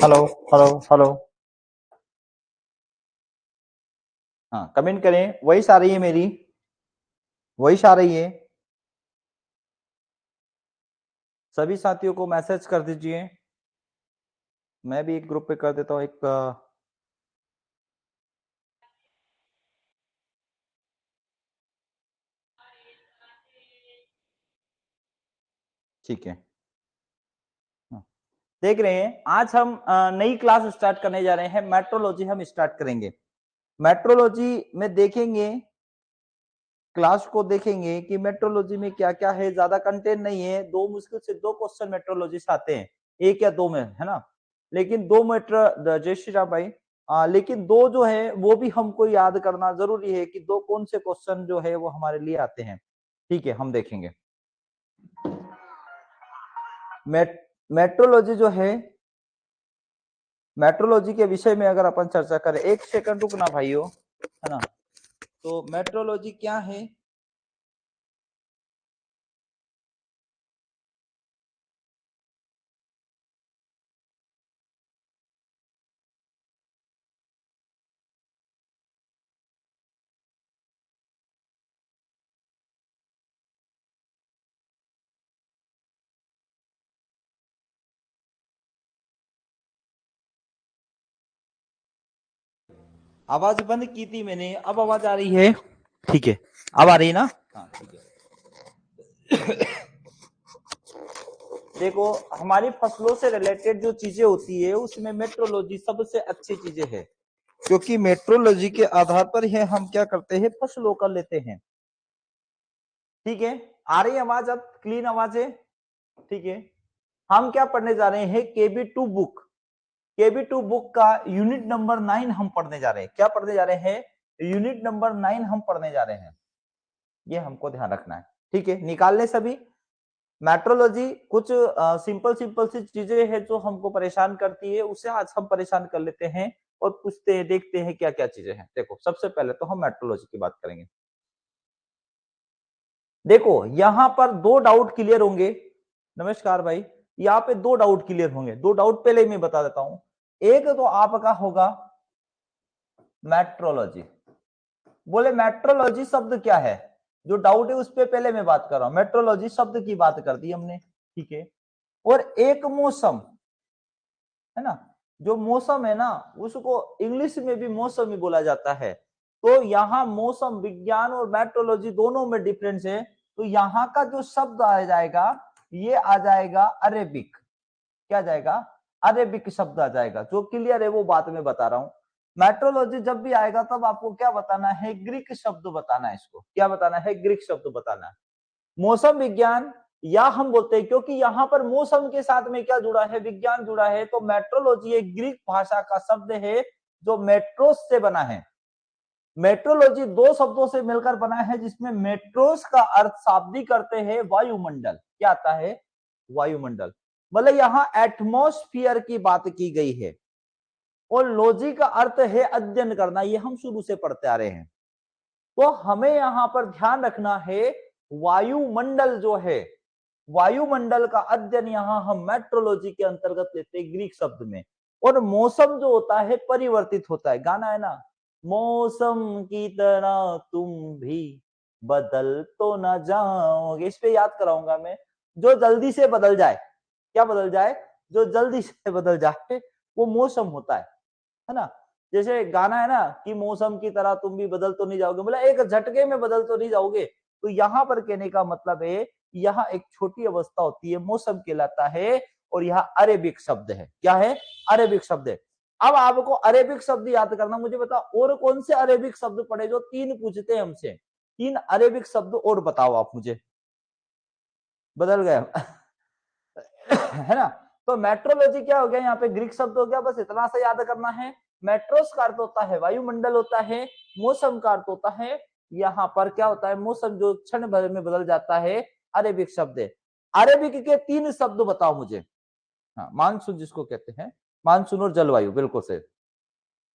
Hello hello hello. हाँ, comment करें। Voice आ रही है मेरी? वॉइस आ रही है? सभी साथियों को मैसेज कर दीजिए। मैं भी एक ग्रुप पे कर देता हूँ एक। ठीक है। हाँ, देख रहे हैं आज हम नई क्लास स्टार्ट करने जा रहे हैं। मेट्रोलॉजी हम स्टार्ट करेंगे। मेट्रोलॉजी में देखेंगे, क्लास को देखेंगे कि मेट्रोलॉजी में क्या क्या है। ज्यादा कंटेंट नहीं है, दो मुश्किल से दो क्वेश्चन मेट्रोलॉजी से आते हैं, एक या दो में, है ना। लेकिन दो मेट्रो, जय श्री राम भाई। लेकिन दो जो है वो भी हमको याद करना जरूरी है कि दो कौन से क्वेश्चन जो है वो हमारे लिए आते हैं। ठीक है, हम देखेंगे। मेट्रोलॉजी जो है, मेट्रोलॉजी के विषय में अगर अपन चर्चा करें, एक सेकंड रुकना भाइयों, है ना। तो मेट्रोलॉजी क्या है? आवाज बंद की थी मैंने, अब आवाज आ रही है? ठीक है, अब आ रही है ना? हाँ ठीक है। देखो, हमारी फसलों से रिलेटेड जो चीजें होती है उसमें मेट्रोलॉजी सबसे अच्छी चीजें है, क्योंकि मेट्रोलॉजी के आधार पर ही हम क्या करते हैं, फसलों का लेते हैं। ठीक है, आ रही आवाज? अब क्लीन आवाज है? ठीक है। हम क्या पढ़ने जा रहे हैं, KB two book. KB two book का यूनिट नंबर 9 हम पढ़ने जा रहे हैं। क्या पढ़ने जा रहे हैं? यूनिट नंबर 9 हम पढ़ने जा रहे हैं। ये हमको ध्यान रखना है। ठीक है, निकाल ले सभी। मेट्रोलॉजी कुछ सिंपल सिंपल सी चीजें हैं जो हमको परेशान करती है, उसे आज हम परेशान कर लेते हैं और पूछते हैं, देखते हैं क्या क्या चीजें हैं। देखो, सबसे पहले तो हम मेट्रोलॉजी की बात करेंगे। देखो, यहां पर दो डाउट क्लियर होंगे। नमस्कार भाई। यहाँ पे दो डाउट क्लियर होंगे। दो डाउट पहले ही मैं बता देता हूं। एक तो आपका होगा मेट्रोलॉजी। बोले मेट्रोलॉजी शब्द क्या है? जो डाउट है उस पर पहले मैं बात कर रहा हूं। मेट्रोलॉजी शब्द की बात कर दी हमने, ठीक है। और एक मौसम, है ना, जो मौसम है ना, उसको इंग्लिश में भी मौसम ही बोला जाता है। तो यहाँ मौसम विज्ञान और मेट्रोलॉजी दोनों में डिफरेंस है। तो यहाँ का जो शब्द आ जाएगा, ये आ जाएगा अरेबिक। क्या जाएगा? अरेबिक शब्द आ जाएगा। जो क्लियर है वो बात मैं बता रहा हूँ। मेट्रोलॉजी जब भी आएगा तब आपको क्या बताना है, ग्रीक शब्द बताना है। इसको क्या बताना है? ग्रीक शब्द बताना है। मौसम विज्ञान, या हम बोलते हैं क्योंकि यहाँ पर मौसम के साथ में क्या जुड़ा है, विज्ञान जुड़ा है, तो मेट्रोलॉजी एक ग्रीक भाषा का शब्द है जो मेट्रोस से बना है। मेट्रोलॉजी दो शब्दों से मिलकर बना है, जिसमें मेट्रोस का अर्थ शाब्दिक करते हैं वायुमंडल। क्या आता है? वायुमंडल। मतलब यहाँ एटमॉस्फियर की बात की गई है। और लॉजी का अर्थ है अध्ययन करना, ये हम शुरू से पढ़ते आ रहे हैं। तो हमें यहां पर ध्यान रखना है, वायुमंडल जो है, वायुमंडल का अध्ययन यहां हम मेट्रोलॉजी के अंतर्गत लेते हैं ग्रीक शब्द में। और मौसम जो होता है परिवर्तित होता है। गाना है ना, मौसम की तरह तुम भी बदल तो ना जाओगे। इस पे याद कराऊंगा मैं। जो जल्दी से बदल जाए, क्या बदल जाए? जो जल्दी से बदल जाए वो मौसम होता है ना। जैसे गाना है ना कि मौसम की तरह तुम भी बदल तो नहीं जाओगे, मतलब एक झटके में बदल तो नहीं जाओगे। तो यहाँ पर कहने का मतलब है, यहाँ एक छोटी अवस्था होती है, मौसम कहलाता है। और यहाँ अरेबिक शब्द है। क्या है? अरेबिक शब्द है। अब आपको अरेबिक शब्द याद करना, मुझे बताओ और कौन से अरेबिक शब्द पढ़े? जो तीन पूछते हैं हमसे, तीन अरेबिक शब्द और बताओ आप मुझे। बदल गए। है ना। तो मेट्रोलॉजी क्या हो गया, यहाँ पे ग्रीक शब्द हो गया, बस इतना सा याद करना है। मेट्रोस का अर्थ होता है वायुमंडल होता है। मौसम का अर्थ होता है, यहाँ पर क्या होता है, मौसम जो क्षण भर में बदल जाता है, अरेबिक शब्द है। अरेबिक के तीन शब्द बताओ मुझे। हाँ, मानसून जिसको कहते हैं, मानसून और जलवायु, बिल्कुल सही।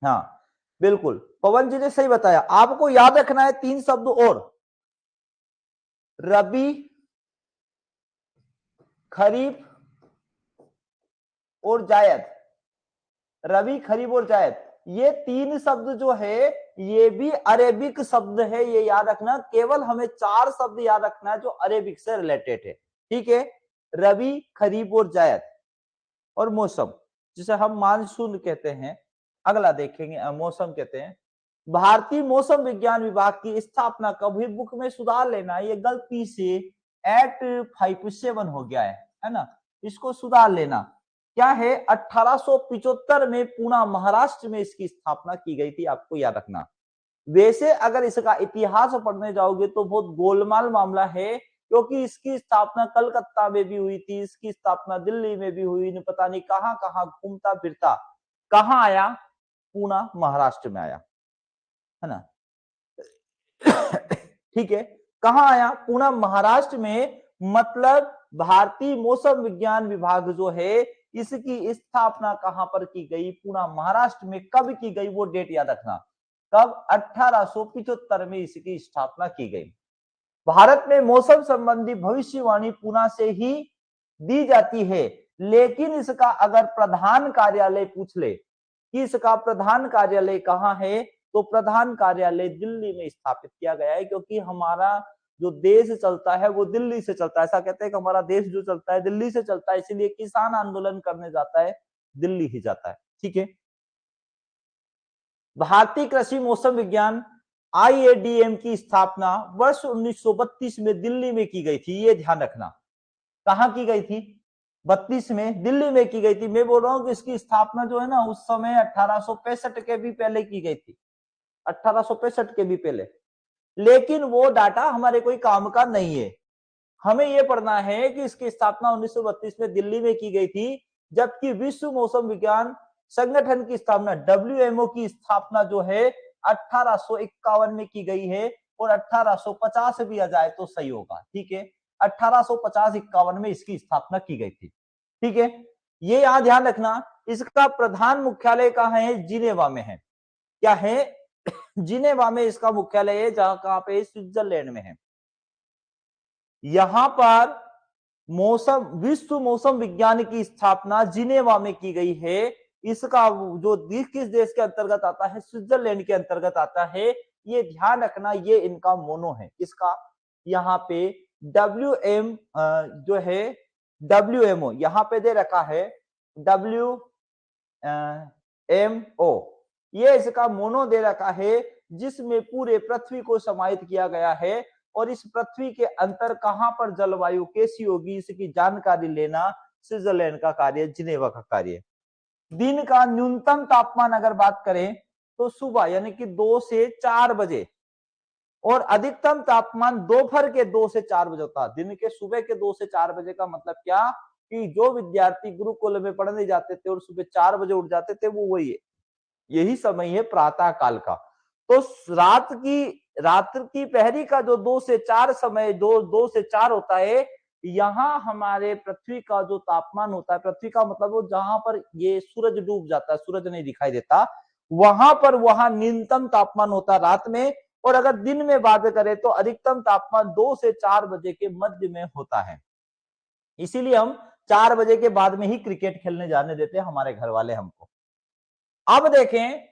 हाँ बिल्कुल, पवन जी ने सही बताया। आपको याद रखना है तीन शब्द और, रबी, खरीफ और जायद। रबी, खरीफ और जायद, ये तीन शब्द जो है ये भी अरेबिक शब्द है, ये याद रखना। केवल हमें 4 शब्द याद रखना है जो अरेबिक से रिलेटेड है, ठीक है। रबी, खरीफ और जायद और मौसम, जिसे हम मानसून कहते हैं। अगला देखेंगे, मौसम कहते हैं। भारतीय मौसम विज्ञान विभाग की स्थापना कब हुई? बुक में सुधार लेना, ये गलती से एक्ट 57 हो गया है ना, इसको सुधार लेना। क्या है? 1875 में पुणे महाराष्ट्र में इसकी स्थापना की गई थी, आपको याद रखना। वैसे अगर इसका इतिहास पढ़ने जाओगे तो बहुत गोलमाल मामला है, क्योंकि इसकी स्थापना कलकत्ता में भी हुई थी, इसकी स्थापना दिल्ली में भी हुई, न पता नहीं कहां कहां घूमता फिरता कहां आया, पुणे महाराष्ट्र में आया, है ना। ठीक है, कहां आया? पुणे महाराष्ट्र में। मतलब भारतीय मौसम विज्ञान विभाग जो है इसकी स्थापना कहां पर की गई? पुणे महाराष्ट्र में। कब की गई वो डेट याद रखना, कब? 1875 में इसकी स्थापना की गई। भारत में मौसम संबंधी भविष्यवाणी पुणे से ही दी जाती है, लेकिन इसका अगर प्रधान कार्यालय पूछ ले कि इसका प्रधान कार्यालय कहाँ है, तो प्रधान कार्यालय दिल्ली में स्थापित किया गया है, क्योंकि हमारा जो देश चलता है वो दिल्ली से चलता है। ऐसा कहते हैं कि हमारा देश जो चलता है दिल्ली से चलता है, इसीलिए किसान आंदोलन करने जाता है दिल्ली ही जाता है, ठीक है। भारतीय कृषि मौसम विज्ञान IADM की स्थापना वर्ष 1932 में दिल्ली में की गई थी, ये ध्यान रखना। कहां की गई थी? 32 में दिल्ली में की गई थी। मैं बोल रहा हूं कि इसकी स्थापना जो है ना उस समय 1865 के भी पहले की गई थी, 1865 के भी पहले। लेकिन वो डाटा हमारे कोई काम का नहीं है। हमें यह पढ़ना है कि इसकी स्थापना 1932 में दिल्ली में की गई थी, जबकि विश्व मौसम विज्ञान संगठन की स्थापना WMO की स्थापना जो है 1851 में की गई है, और 1850 भी आ जाए तो सही होगा, ठीक है। 1850-51 में इसकी स्थापना की गई थी, ठीक है। ये यहां ध्यान रखना। इसका प्रधान मुख्यालय कहां है? जिनेवा में है। क्या है? जिनेवा में इसका मुख्यालय है, जहां कहां पे? स्विट्जरलैंड में है। यहां पर मौसम विश्व मौसम विज्ञान की स्थापना जिनेवा में की गई है। इसका जो किस देश के अंतर्गत आता है? स्विट्जरलैंड के अंतर्गत आता है। ये ध्यान रखना, ये इनका मोनो है। इसका यहाँ पे WM जो है WMO यहाँ पे दे रखा है, WMO, ये इसका मोनो दे रखा है, जिसमें पूरे पृथ्वी को समाहित किया गया है। और इस पृथ्वी के अंतर कहां पर जलवायु कैसी होगी इसकी जानकारी लेना स्विट्जरलैंड का कार्य, जिनेवा का कार्य। दिन का न्यूनतम तापमान अगर बात करें तो सुबह यानी कि 2 से 4 बजे, और अधिकतम तापमान दोपहर के 2 से 4 बजे होता है। दिन के सुबह के 2 से 4 बजे का मतलब क्या कि जो विद्यार्थी गुरुकुल में पढ़ने जाते थे और सुबह 4 बजे उठ जाते थे, वो वही है, यही समय है प्रातः काल का। तो रात की पहरी का जो 2 से 4 समय 2 से 4 होता है, यहाँ हमारे पृथ्वी का जो तापमान होता है, पृथ्वी का मतलब वो जहां पर ये सूरज डूब जाता है, सूरज नहीं दिखाई देता, वहां पर वहां न्यूनतम तापमान होता है रात में। और अगर दिन में बात करें तो अधिकतम तापमान 2 से 4 बजे के मध्य में होता है। इसीलिए हम 4 बजे के बाद में ही क्रिकेट खेलने जाने देते हैं हमारे घर वाले हमको। अब देखें,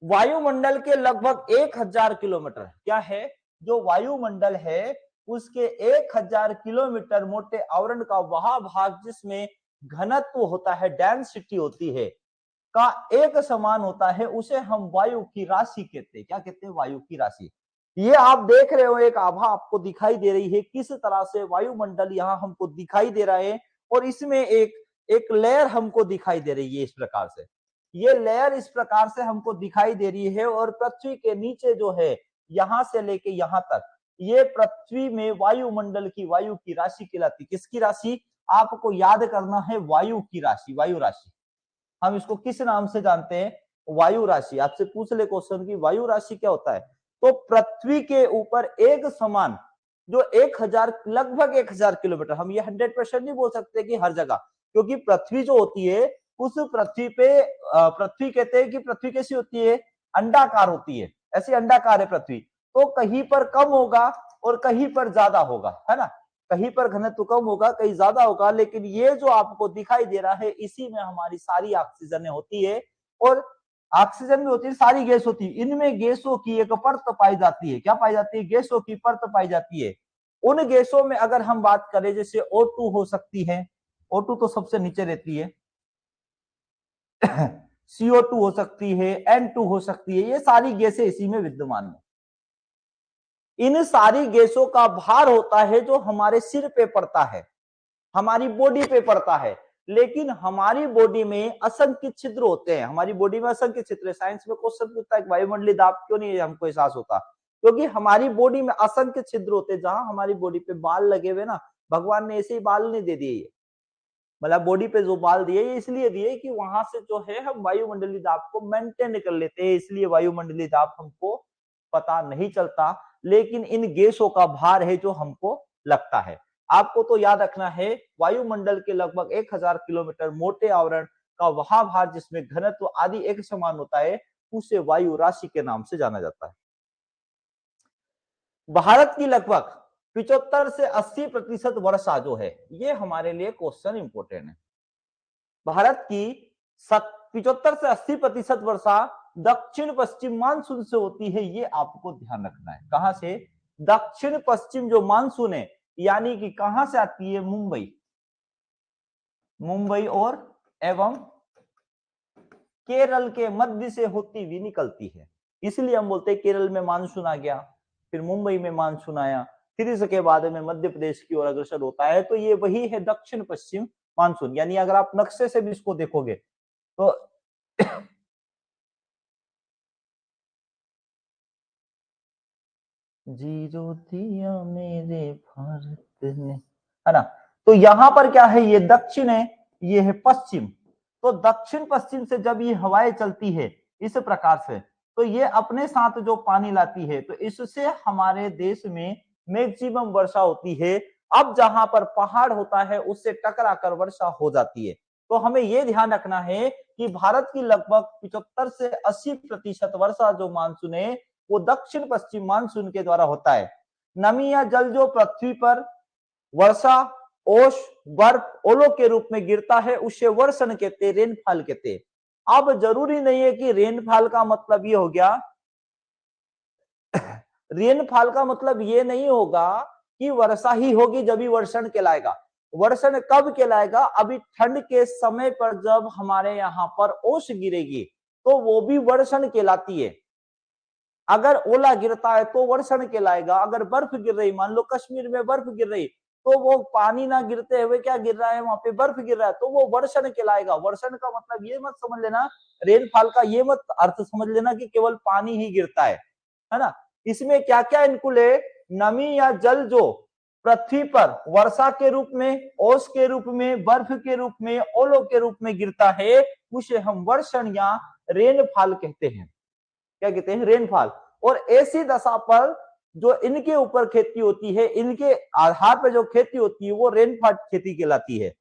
वायुमंडल के लगभग 1000 किलोमीटर, क्या है? जो वायुमंडल है उसके 1000 किलोमीटर मोटे आवरण का वह भाग जिसमें घनत्व होता है, डेंसिटी होती है, का एक समान होता है, उसे हम वायु की राशि कहते हैं। क्या कहते हैं? वायु की राशि। ये आप देख रहे हो, एक आभा आपको दिखाई दे रही है, किस तरह से वायुमंडल यहाँ हमको दिखाई दे रहा है, और इसमें एक लेयर हमको दिखाई दे रही है इस प्रकार से। ये लेयर इस प्रकार से हमको दिखाई दे रही है, और पृथ्वी के नीचे जो है यहां से लेके यहां तक, ये पृथ्वी में वायुमंडल की वायु की राशि कहलाती। किसकी राशि? आपको याद करना है, वायु की राशि, वायु राशि। हम इसको किस नाम से जानते हैं? वायु राशि। आपसे पूछ ले क्वेश्चन की वायु राशि क्या होता है, तो पृथ्वी के ऊपर एक समान जो 1000 लगभग 1000 किलोमीटर, हम ये 100% नहीं बोल सकते कि हर जगह, क्योंकि पृथ्वी जो होती है उस पृथ्वी पे पृथ्वी कहते हैं कि पृथ्वी कैसी होती है? अंडाकार होती है, ऐसी अंडाकार है पृथ्वी। तो कहीं पर कम होगा और कहीं पर ज्यादा होगा, है ना। कहीं पर घनत्व कम होगा, कहीं ज्यादा होगा, लेकिन ये जो आपको दिखाई दे रहा है इसी में हमारी सारी ऑक्सीजन होती है। और ऑक्सीजन में होती है, सारी गैस होती है, इनमें गैसों की एक परत पाई जाती है। क्या पाई जाती है? गैसों की परत पाई जाती है। उन गैसों में अगर हम बात करें, जैसे O2 हो सकती है, O2 तो सबसे नीचे रहती है, CO2 हो सकती है, N2 हो सकती है, ये सारी गैसें इसी में विद्यमान है। इन सारी गैसों का भार होता है जो हमारे सिर पे पड़ता है, हमारी बॉडी पे पड़ता है। लेकिन हमारी बॉडी में असंख्य छिद्र होते हैं, हमारी बॉडी में असंख्य छिद्र। साइंस में क्वेश्चन पूछता है वायुमंडलीय दाब क्यों नहीं हमको एहसास होता? क्योंकि हमारी बॉडी में असंख्य छिद्र होते हैं। जहां हमारी बॉडी पे बाल लगे हुए ना, भगवान ने ऐसे ही बाल नहीं दे दिए, मतलब बॉडी पे जो बाल दिए ये इसलिए दिए कि वहां से जो है हम वायुमंडलीय दाब को मेंटेन कर लेते हैं, इसलिए वायुमंडलीय दाब हमको पता नहीं चलता। लेकिन इन गैसों का भार है जो हमको लगता है। आपको तो याद रखना है, वायुमंडल के लगभग 1000 किलोमीटर मोटे आवरण का वह भार जिसमें घनत्व आदि एक समान होता है, उसे वायु राशि के नाम से जाना जाता है। भारत की लगभग 75 से 80% वर्षा जो है, ये हमारे लिए क्वेश्चन इंपोर्टेंट है। भारत की 75 से 80% वर्षा दक्षिण पश्चिम मानसून से होती है, ये आपको ध्यान रखना है। कहां से? दक्षिण पश्चिम जो मानसून है, यानी कि कहां से आती है? मुंबई और एवं केरल के मध्य से होती हुई निकलती है। इसलिए हम बोलते हैं केरल में मानसून आ गया, फिर मुंबई में मानसून आया, फिर इसके बाद में मध्य प्रदेश की ओर अग्रसर होता है। तो ये वही है दक्षिण पश्चिम मानसून। यानी अगर आप नक्शे से भी इसको देखोगे तो जीरो दिया मेरे भारत ने, है ना? तो यहां पर क्या है? ये दक्षिण है, ये है पश्चिम। तो दक्षिण पश्चिम से जब ये हवाएं चलती है इस प्रकार से, तो ये अपने साथ जो पानी लाती है, तो इससे हमारे देश में मैक्सिमम वर्षा होती है। अब जहां पर पहाड़ होता है उससे टकराकर वर्षा हो जाती है। तो हमें यह ध्यान रखना है कि भारत की लगभग 75 से 80% वर्षा जो मानसून है वो दक्षिण पश्चिम मानसून के द्वारा होता है। नमी या जल जो पृथ्वी पर वर्षा, ओश, बर्फ, ओलों के रूप में गिरता है उसे वर्षण कहते हैं, रेनफॉल कहते हैं। अब जरूरी नहीं है कि रेनफॉल का मतलब ये हो गया रेनफॉल का मतलब ये नहीं होगा कि वर्षा ही होगी जब ही वर्षण कहलाएगा। वर्षण कब कहलाएगा? अभी ठंड के समय पर जब हमारे यहाँ पर ओस गिरेगी तो वो भी वर्षण कहलाती है। अगर ओला गिरता है तो वर्षण कहलाएगा। अगर बर्फ गिर रही, मान लो कश्मीर में बर्फ गिर रही, तो वो पानी ना गिरते हुए क्या गिर रहा है? वहां पे बर्फ गिर रहा है, तो वो वर्षण कहलाएगा। वर्षण का मतलब ये मत समझ लेना, रेनफॉल का ये मत अर्थ समझ लेना कि केवल पानी ही गिरता है ना? इसमें क्या क्या इनकुल है? नमी या जल जो पृथ्वी पर वर्षा के रूप में, ओस के रूप में, बर्फ के रूप में, ओलों के रूप में गिरता है, उसे हम वर्षण या रेनफॉल कहते हैं। क्या कहते हैं? रेनफॉल। और ऐसी दशा पर जो इनके ऊपर खेती होती है, इनके आधार पर जो खेती होती है वो रेनफॉल खेती कहलाती है।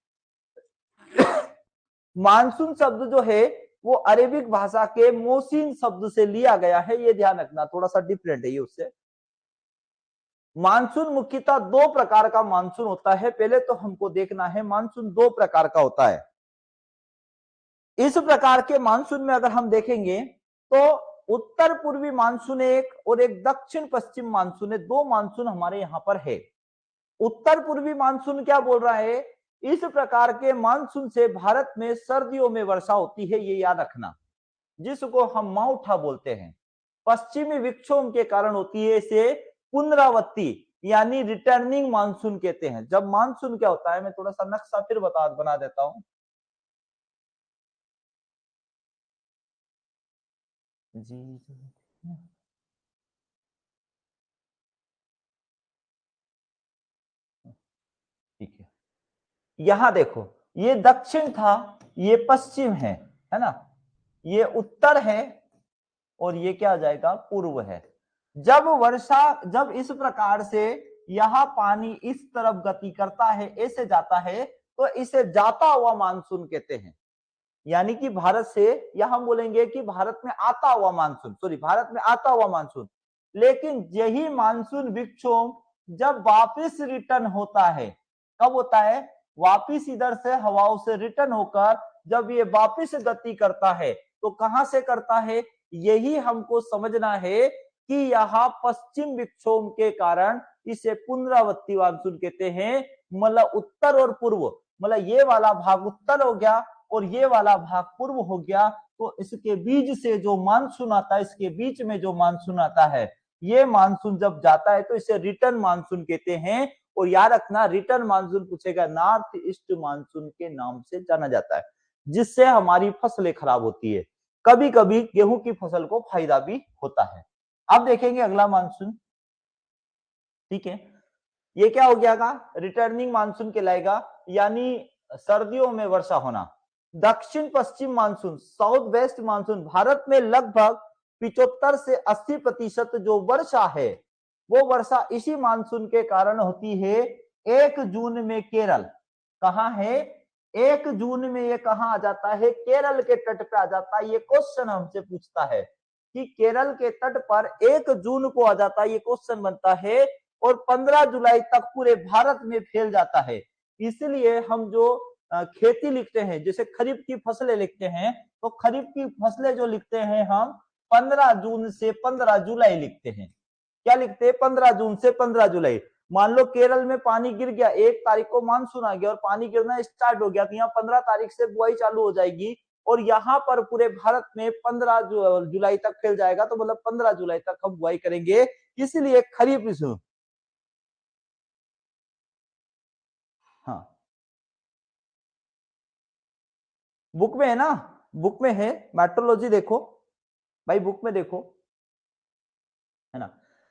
मानसून शब्द जो है वो अरेबिक भाषा के मोसिन शब्द से लिया गया है, ये ध्यान रखना, थोड़ा सा डिफरेंट है ये उससे। मानसून मुख्यतः दो प्रकार का मानसून होता है। पहले तो हमको देखना है मानसून दो प्रकार का होता है। इस प्रकार के मानसून में अगर हम देखेंगे तो उत्तर पूर्वी मानसून एक और एक दक्षिण पश्चिम मानसून है, दो मानसून हमारे यहां पर है। उत्तर पूर्वी मानसून क्या बोल रहा है? इस प्रकार के मानसून से भारत में सर्दियों में वर्षा होती है, ये याद रखना, जिसको हम माउठा बोलते हैं। पश्चिमी विक्षोभ के कारण होती है, इसे पुनरावृत्ति यानी रिटर्निंग मानसून कहते हैं। जब मानसून क्या होता है, मैं थोड़ा सा नक्शा फिर बना देता हूं। जी ठीक है, यहां देखो, ये दक्षिण था, ये पश्चिम है ना? ये उत्तर है और ये क्या आ जाएगा? पूर्व है। जब इस प्रकार से यहां पानी इस तरफ गति करता है, ऐसे जाता है, तो इसे जाता हुआ मानसून कहते हैं। यानी कि भारत से, या हम बोलेंगे कि भारत में आता हुआ मानसून, सॉरी, भारत में आता हुआ मानसून। लेकिन यही मानसून विक्षोभ जब वापिस रिटर्न होता है, कब होता है? वापिस इधर से हवाओं से रिटर्न होकर जब ये वापिस गति करता है तो कहां से करता है, यही हमको समझना है कि यहाँ पश्चिम विक्षोभ के कारण इसे पुनरावर्ती मानसून कहते हैं। मतलब उत्तर और पूर्व, मतलब ये वाला भाग उत्तर हो गया और ये वाला भाग पूर्व हो गया, तो इसके बीच से जो मानसून आता है, इसके बीच में जो मानसून आता है, ये मानसून जब जाता है तो इसे रिटर्न मानसून कहते हैं। और याद रखना, रिटर्न मानसून पूछेगा, नॉर्थ ईस्ट मानसून के नाम से जाना जाता है, जिससे हमारी फसलें खराब होती है। कभी कभी गेहूं की फसल को फायदा भी होता है। अब देखेंगे अगला मानसून, ठीक है। ये क्या हो गया, रिटर्निंग मानसून कहलाएगा, यानी सर्दियों में वर्षा होना। दक्षिण पश्चिम मानसून, साउथ वेस्ट मानसून, भारत में लगभग 75 से 80% जो वर्षा है वो वर्षा इसी मानसून के कारण होती है। 1 जून में केरल कहां है, 1 जून में ये कहां आ जाता है, केरल के तट पे आ जाता है। ये क्वेश्चन हमसे पूछता है कि केरल के तट पर 1 जून को आ जाता है, ये क्वेश्चन बनता है, और 15 जुलाई तक पूरे भारत में फैल जाता है। इसलिए हम जो खेती लिखते हैं, जैसे खरीफ की फसलें लिखते हैं, तो खरीफ की फसलें जो लिखते हैं हम 15 जून से 15 जुलाई लिखते हैं। क्या लिखते हैं, 15 जून से 15 जुलाई। मान लो केरल में पानी गिर गया, 1 तारीख को मानसून आ गया और पानी गिरना स्टार्ट हो गया, तो यहाँ 15 तारीख से बुआई चालू हो जाएगी और यहाँ पर पूरे भारत में 15 जुलाई तक फैल जाएगा, तो मतलब 15 जुलाई तक हम बुआई करेंगे। इसलिए खरीफ ऋतु, हाँ बुक में है ना, बुक में है, मेट्रोलॉजी देखो भाई, बुक में देखो, है ना।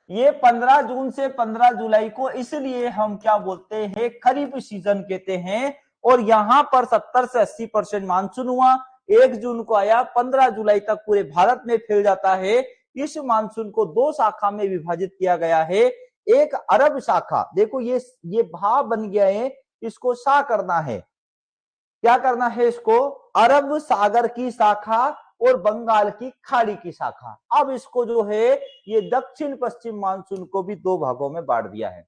ये 15 जून से 15 जुलाई को इसलिए हम क्या बोलते हैं, खरीफ सीजन कहते हैं। और यहां पर 70 से 80% मानसून हुआ, 1 जून को आया, 15 जुलाई तक पूरे भारत में फैल जाता है। इस मानसून को 2 शाखा में विभाजित किया गया है। एक अरब शाखा, देखो ये भाव बन गया है, इसको शाह करना है, क्या करना है इसको, अरब सागर की शाखा और बंगाल की खाड़ी की शाखा। अब इसको जो है ये दक्षिण पश्चिम मानसून को भी 2 भागों में बांट दिया है,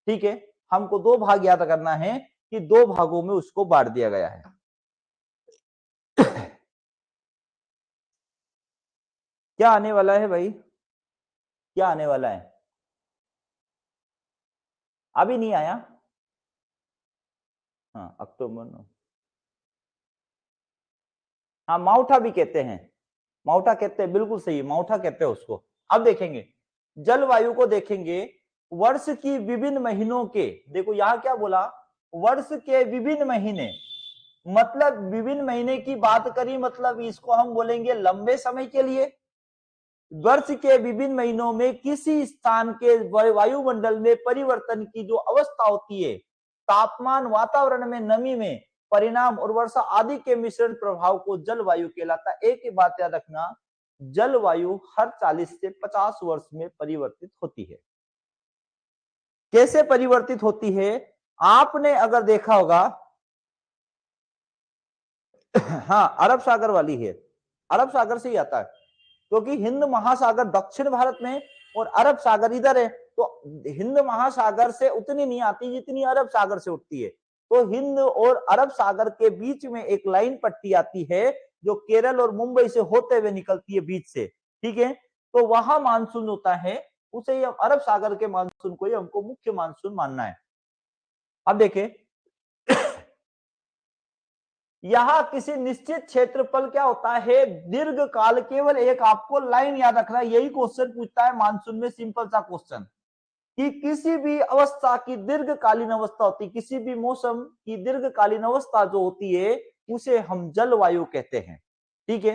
ठीक है। हमको 2 भाग याद करना है कि 2 भागों में उसको बांट दिया गया है। क्या आने वाला है भाई, क्या आने वाला है, अभी नहीं आया, हाँ अक्टूबर में, हाँ माउठा भी कहते हैं, माउठा कहते हैं, बिल्कुल सही, माउठा कहते हैं उसको। अब देखेंगे जलवायु को, देखेंगे वर्ष की विभिन्न महीनों के, देखो यहां क्या बोला, वर्ष के विभिन्न महीने, मतलब विभिन्न महीने की बात करी, मतलब इसको हम बोलेंगे लंबे समय के लिए। वर्ष के विभिन्न महीनों में किसी स्थान के वायुमंडल में परिवर्तन की जो अवस्था होती है, तापमान, वातावरण में नमी में परिणाम और वर्षा आदि के मिश्रण प्रभाव को जलवायु कहलाता है। एक ही बात याद रखना, जलवायु हर 40 से 50 वर्ष में परिवर्तित होती है। कैसे परिवर्तित होती है, आपने अगर देखा होगा, हाँ अरब सागर वाली है, अरब सागर से ही आता है, क्योंकि हिंद महासागर दक्षिण भारत में और अरब सागर इधर है, तो हिंद महासागर से उतनी नहीं आती जितनी अरब सागर से उठती है। तो हिंद और अरब सागर के बीच में एक लाइन पट्टी आती है जो केरल और मुंबई से होते हुए निकलती है बीच से, ठीक है। तो वहां मानसून होता है, उसे हम अरब सागर के मानसून को ही हमको मुख्य मानसून मानना है। अब देखें यहां किसी निश्चित क्षेत्रफल क्या होता है, दीर्घ काल, केवल एक आपको लाइन याद रखना है, यही क्वेश्चन पूछता है मानसून में, सिंपल सा क्वेश्चन, कि किसी भी अवस्था की दीर्घकालीन अवस्था होती, किसी भी मौसम की दीर्घकालीन अवस्था जो होती है उसे हम जलवायु कहते हैं, ठीक है।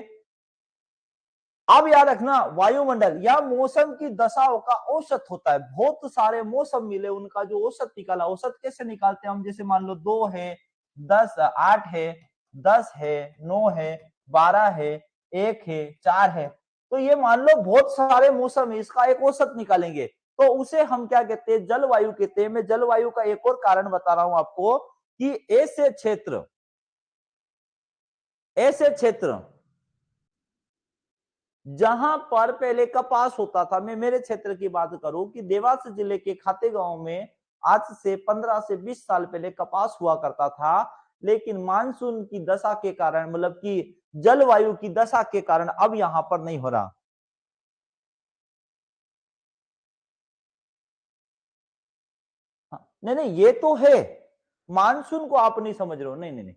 अब याद रखना, वायुमंडल या मौसम की दशाओं का औसत होता है, बहुत सारे मौसम मिले, उनका जो औसत निकाला, औसत कैसे निकालते हैं हम, जैसे मान लो 2 है, 10, 8 है, 10 है, 9 है, 12 है, 1 है, 4 है, तो ये मान लो बहुत सारे मौसम है, इसका एक औसत निकालेंगे, तो उसे हम क्या कहते हैं, जलवायु कहते हैं। मैं जलवायु का एक और कारण बता रहा हूं आपको, कि ऐसे क्षेत्र जहां पर पहले कपास होता था, मैं मेरे क्षेत्र की बात करूं कि देवास जिले के खाते गांव में आज से 15 से 20 साल पहले कपास हुआ करता था, लेकिन मानसून की दशा के कारण, मतलब कि जलवायु की दशा के कारण अब यहां पर नहीं हो रहा। नहीं नहीं, ये तो है, मानसून को आप नहीं समझ रहे हो। नहीं नहीं नहीं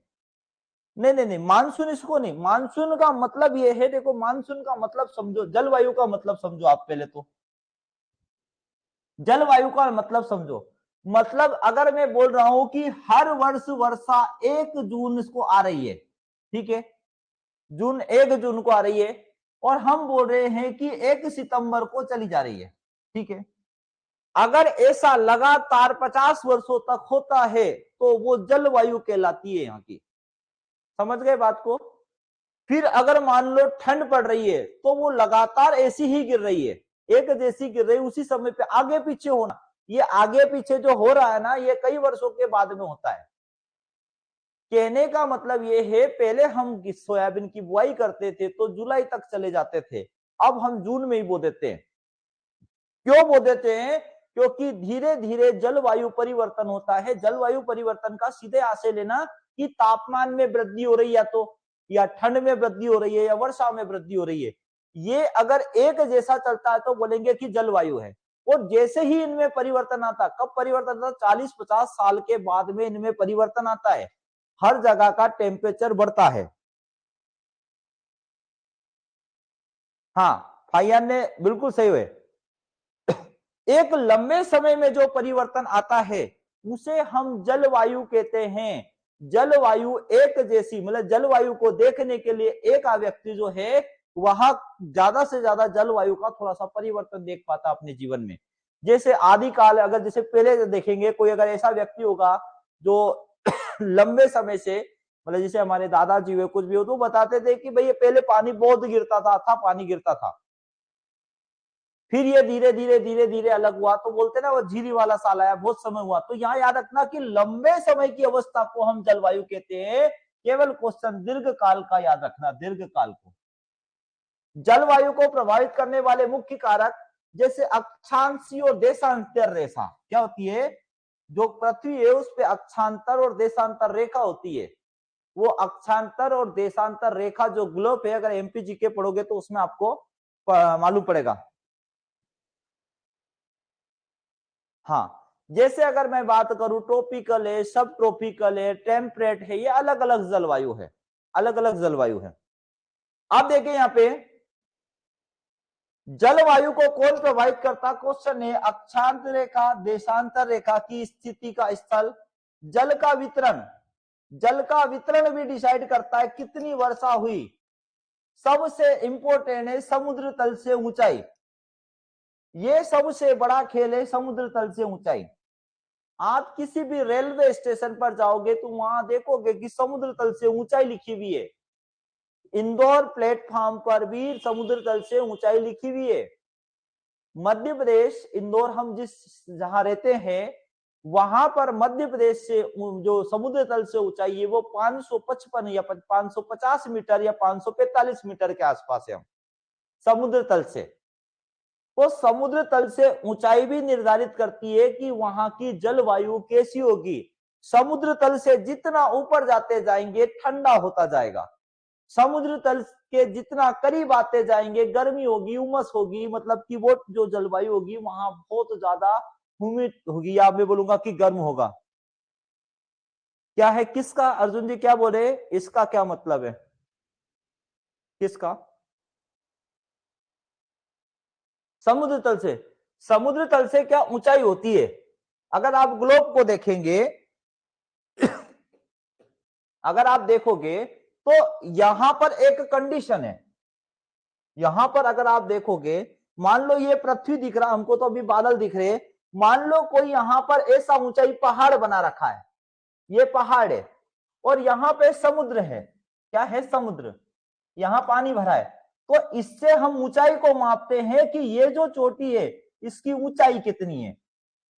नहीं नहीं नहीं, मानसून इसको नहीं, मानसून का मतलब ये है, देखो मानसून का मतलब समझो, जलवायु का मतलब समझो आप पहले तो, जलवायु का मतलब समझो। मतलब अगर मैं बोल रहा हूं कि हर वर्ष वर्षा 1 जून को आ रही है, ठीक है, 1 जून को आ रही है, और हम बोल रहे हैं कि 1 सितंबर को चली जा रही है, ठीक है। अगर ऐसा लगातार 50 वर्षों तक होता है तो वो जलवायु कहलाती है यहाँ की। समझ गए बात को? फिर अगर मान लो ठंड पड़ रही है तो वो लगातार ऐसी ही गिर रही है, एक जैसी गिर रही है, उसी समय पे आगे पीछे होना, ये आगे पीछे जो हो रहा है ना, ये कई वर्षों के बाद में होता है। कहने का मतलब ये है, पहले हम सोयाबीन की बुआई करते थे तो जुलाई तक चले जाते थे, अब हम जून में ही बो देते हैं। क्यों बो देते हैं? क्योंकि धीरे धीरे जलवायु परिवर्तन होता है। जलवायु परिवर्तन का सीधे आशय लेना कि तापमान में वृद्धि हो रही है, तो या ठंड में वृद्धि हो रही है, या वर्षा में वृद्धि हो रही है, ये अगर एक जैसा चलता है तो बोलेंगे कि जलवायु है। और जैसे ही इनमें परिवर्तन आता, कब परिवर्तन आता? 40-50 साल के बाद में इनमें परिवर्तन आता है, हर जगह का टेम्परेचर बढ़ता है। हाँ, फाइयान ने बिल्कुल सही हुए। एक लंबे समय में जो परिवर्तन आता है उसे हम जलवायु कहते हैं। जलवायु एक जैसी, मतलब जलवायु को देखने के लिए एक व्यक्ति जो है वह ज्यादा से ज्यादा जलवायु का थोड़ा सा परिवर्तन देख पाता अपने जीवन में। जैसे आदिकाल, अगर जैसे पहले देखेंगे, कोई अगर ऐसा व्यक्ति होगा जो लंबे समय से, मतलब जैसे हमारे दादाजी हुए, कुछ भी हो, तो बताते थे कि भाई पहले पानी बहुत गिरता था, पानी गिरता था, फिर ये धीरे धीरे धीरे धीरे अलग हुआ, तो बोलते ना वो झीरी वाला साल आया, बहुत समय हुआ। तो यहाँ याद रखना कि लंबे समय की अवस्था को हम जलवायु कहते हैं। केवल क्वेश्चन दीर्घ काल का याद रखना, दीर्घ काल को। जलवायु को प्रभावित करने वाले मुख्य कारक जैसे अक्षांशीय और देशांतर रेखा, क्या होती है? जो पृथ्वी है उस पर अक्षांतर और देशांतर रेखा होती है। वो अक्षांतर और देशांतर रेखा जो ग्लोब है, अगर एमपीजी के पढ़ोगे तो उसमें आपको मालूम पड़ेगा। हाँ, जैसे अगर मैं बात करूं, ट्रॉपिकल है, सब ट्रॉपिकल है, टेम्परेट है, ये अलग अलग जलवायु है, अलग अलग जलवायु है। आप देखें यहाँ पे जलवायु को कौन प्रभावित करता? क्वेश्चन है, अक्षांत रेखा, देशांतर रेखा की स्थिति का स्थल, जल का वितरण। जल का वितरण भी डिसाइड करता है कितनी वर्षा हुई। सबसे इंपॉर्टेंट है समुद्र तल से ऊंचाई, ये सबसे बड़ा खेल है, समुद्र तल से ऊंचाई। आप किसी भी रेलवे स्टेशन पर जाओगे तो वहां देखोगे कि समुद्र तल से ऊंचाई लिखी हुई है। इंदौर प्लेटफॉर्म पर भी समुद्र तल से ऊंचाई लिखी हुई है। मध्य प्रदेश, इंदौर, हम जिस जहां रहते हैं वहां पर मध्य प्रदेश से जो समुद्र तल से ऊंचाई है वो 555 या 550 मीटर या 545 मीटर के आसपास है समुद्र तल से। तो समुद्र तल से ऊंचाई भी निर्धारित करती है कि वहां की जलवायु कैसी होगी। समुद्र तल से जितना ऊपर जाते जाएंगे ठंडा होता जाएगा, समुद्र तल के जितना करीब आते जाएंगे गर्मी होगी, उमस होगी, मतलब कि वो जो जलवायु होगी वहां बहुत ज्यादा ह्यूमिड होगी, या मैं बोलूंगा कि गर्म होगा। क्या है, किसका? अर्जुन जी क्या बोले, इसका क्या मतलब है? किसका? समुद्र तल से। समुद्र तल से क्या ऊंचाई होती है? अगर आप ग्लोब को देखेंगे, अगर आप देखोगे तो यहां पर एक कंडीशन है। यहां पर अगर आप देखोगे, मान लो ये पृथ्वी दिख रहा, हमको तो अभी बादल दिख रहे, मान लो कोई यहां पर ऐसा ऊंचाई पहाड़ बना रखा है, ये पहाड़ है, और यहां पे समुद्र है। क्या है? समुद्र। यहां पानी भरा है, तो इससे हम ऊंचाई को मापते हैं कि ये जो चोटी है इसकी ऊंचाई कितनी है।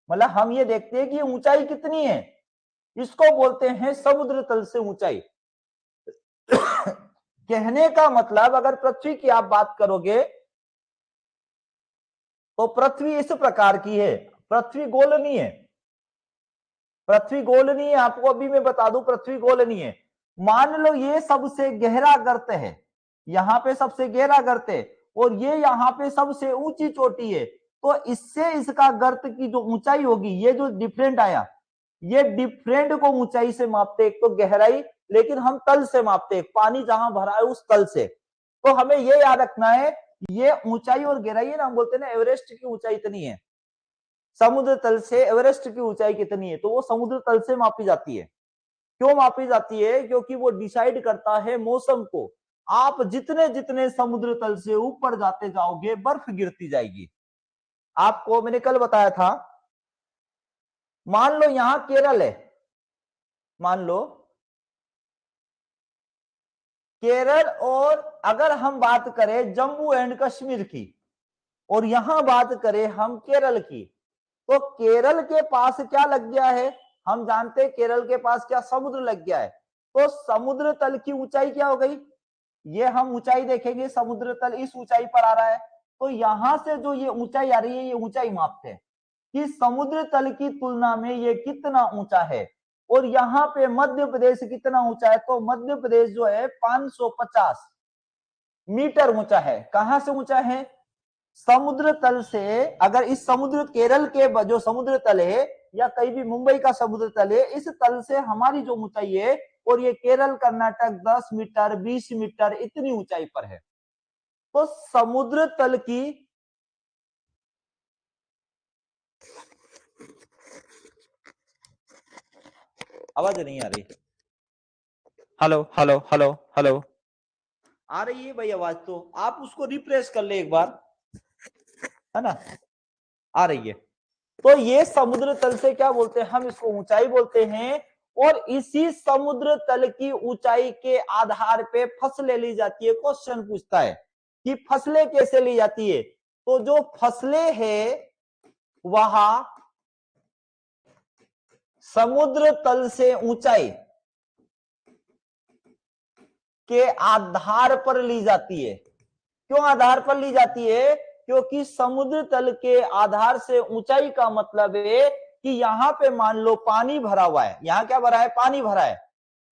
मतलब हम ये देखते हैं कि ऊंचाई कितनी है, इसको बोलते हैं समुद्र तल से ऊंचाई। कहने का मतलब अगर पृथ्वी की आप बात करोगे तो पृथ्वी इस प्रकार की है, पृथ्वी गोल नहीं है, पृथ्वी गोल नहीं है, आपको अभी मैं बता दूं पृथ्वी गोल नहीं है। मान लो ये सबसे गहरा गर्त है, यहाँ पे सबसे गहरा गर्त है और ये यहाँ पे सबसे ऊंची चोटी है, तो इससे इसका गर्त की जो ऊंचाई होगी, ये जो डिफरेंट आया, ये डिफरेंट को ऊंचाई से मापते, एक तो गहराई, लेकिन हम तल से मापते, पानी जहां भरा है उस तल से। तो हमें ये याद रखना है, ये ऊंचाई और गहराई है ना, हम बोलते हैं ना एवरेस्ट की ऊंचाई इतनी है, समुद्र तल से एवरेस्ट की ऊंचाई कितनी है, तो वो समुद्र तल से मापी जाती है। क्यों मापी जाती है? क्योंकि वो डिसाइड करता है मौसम को। आप जितने जितने समुद्र तल से ऊपर जाते जाओगे बर्फ गिरती जाएगी। आपको मैंने कल बताया था, मान लो यहां केरल है, मान लो केरल, और अगर हम बात करें जम्मू एंड कश्मीर की और यहां बात करें हम केरल की, तो केरल के पास क्या लग गया है? हम जानते हैं केरल के पास क्या समुद्र लग गया है। तो समुद्र तल की ऊंचाई क्या हो गई? ये हम ऊंचाई देखेंगे, समुद्र तल इस ऊंचाई पर आ रहा है, तो यहां से जो ये ऊंचाई आ रही है, ये ऊंचाई मापते हैं कि समुद्र तल की तुलना में ये कितना ऊंचा है। और यहाँ पे मध्य प्रदेश कितना ऊंचा है? तो मध्य प्रदेश जो है 550 मीटर ऊंचा है। कहां से ऊंचा है? समुद्र तल से। अगर इस समुद्र केरल के जो समुद्र तल है या कहीं भी मुंबई का समुद्र तल है, इस तल से हमारी जो ऊंचाई है, और ये केरल कर्नाटक 10 मीटर 20 मीटर इतनी ऊंचाई पर है। तो समुद्र तल की आवाज नहीं आ रही? हेलो हेलो हेलो हेलो, आ रही है भाई आवाज? तो आप उसको रिफ्रेश कर ले एक बार, है ना, आ रही है। तो ये समुद्र तल से क्या बोलते हैं? हम इसको ऊंचाई बोलते हैं। और इसी समुद्र तल की ऊंचाई के आधार पे फसलें ली जाती है। क्वेश्चन पूछता है कि फसलें कैसे ली जाती है? तो जो फसलें है वहां समुद्र तल से ऊंचाई के आधार पर ली जाती है। क्यों आधार पर ली जाती है? क्योंकि समुद्र तल के आधार से ऊंचाई का मतलब है कि यहां पे मान लो पानी भरा हुआ है, यहां क्या भरा है? पानी भरा है।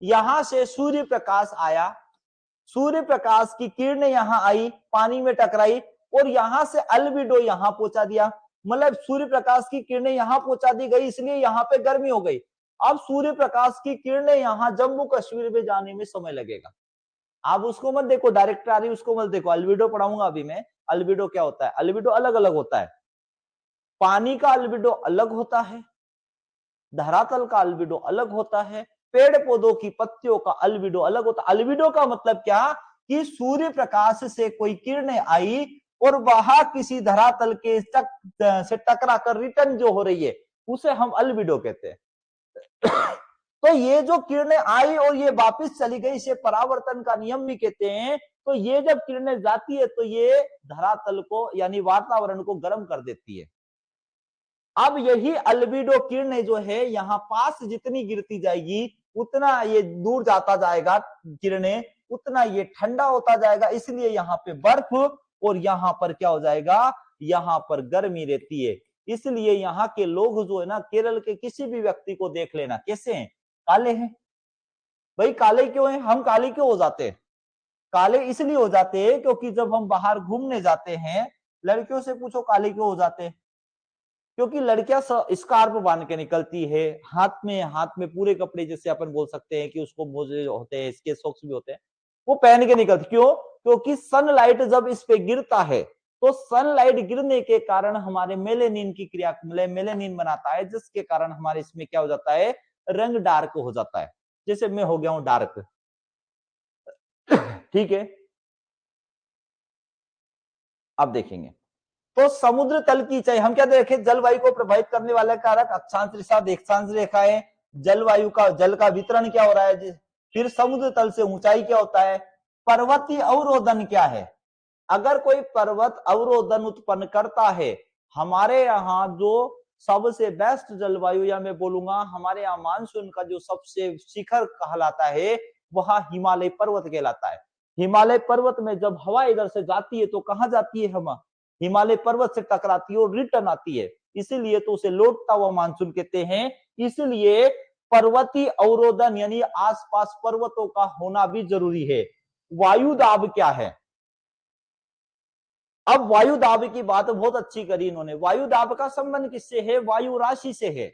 यहां से सूर्य प्रकाश आया, सूर्य प्रकाश की किरणें यहां आई, पानी में टकराई, और यहां से अल्बिडो यहां पहुंचा दिया। मतलब सूर्य प्रकाश की किरणें यहां पहुंचा दी गई, इसलिए यहां पे गर्मी हो गई। अब सूर्य प्रकाश की किरणें यहां जम्मू कश्मीर में जाने में समय लगेगा। आप उसको मत देखो डायरेक्ट आ रही, उसको मत देखो, अल्बिडो पढ़ाऊंगा अभी मैं। अल्बिडो क्या होता है? अल्बिडो अलग अलग होता है। पानी का अल्बिडो अलग होता है, धरातल का अल्बिडो अलग होता है, पेड़ पौधों की पत्तियों का अल्बिडो अलग होता है। अल्बिडो का मतलब क्या? कि सूर्य प्रकाश से कोई किरणें आई और वह किसी धरातल के से टकरा कर रिटर्न जो हो रही है, उसे हम अल्बिडो कहते हैं। तो ये जो किरणें आई और ये वापस चली गई, इसे परावर्तन का नियम भी कहते हैं। तो ये जब किरणें जाती है तो ये धरातल को यानी वातावरण को गर्म कर देती है। अब यही अल्बिडो किरणें जो है यहाँ पास जितनी गिरती जाएगी उतना ये दूर जाता जाएगा, किरणें उतना ये ठंडा होता जाएगा, इसलिए यहाँ पे बर्फ, और यहाँ पर क्या हो जाएगा? यहाँ पर गर्मी रहती है। इसलिए यहाँ के लोग जो है ना, केरल के किसी भी व्यक्ति को देख लेना, कैसे हैं? काले हैं। भाई काले क्यों हैं? हम काले क्यों हो जाते हैं? काले इसलिए हो जाते हैं क्योंकि जब हम बाहर घूमने जाते हैं, लड़कियों से पूछो काले क्यों हो जाते हैं? क्योंकि लड़कियां स्कार्फ बांध के निकलती है, हाथ में पूरे कपड़े, जैसे अपन बोल सकते हैं कि उसको मोजे होते हैं, इसके सॉक्स भी होते हैं, वो पहन के निकलती। क्यों? क्योंकि सनलाइट जब इस पे गिरता है तो सनलाइट गिरने के कारण हमारे मेलेनिन की क्रिया, मेलेनिन बनाता है, जिसके कारण हमारे इसमें क्या हो जाता है? रंग डार्क हो जाता है। जैसे मैं हो गया हूं डार्क, ठीक है। अब देखेंगे तो समुद्र तल की ऊंचाई हम क्या देखें? जलवायु को प्रभावित करने वाले कारक अक्षांश रेखा, देशांश रेखा है। जलवायु का, जल का वितरण क्या हो रहा है? फिर समुद्र तल से ऊंचाई क्या होता है? पर्वतीय अवरोधन क्या है? अगर कोई पर्वत अवरोधन उत्पन्न करता है, हमारे यहाँ जो सबसे बेस्ट जलवायु, या मैं बोलूंगा हमारे यहाँ मानसून का जो सबसे शिखर कहलाता है, वह हिमालय पर्वत कहलाता है। हिमालय पर्वत में जब हवा इधर से जाती है तो कहां जाती है? हम हिमालय पर्वत से टकराती है और रिटर्न आती है, इसीलिए तो उसे लौटता हुआ मानसून कहते हैं। इसलिए पर्वतीय अवरोधन यानी आसपास पर्वतों का होना भी जरूरी है। वायु दाब क्या है? अब वायु दाब की बात बहुत अच्छी करी इन्होंने। वायु दाब का संबंध किससे है? वायु राशि से है।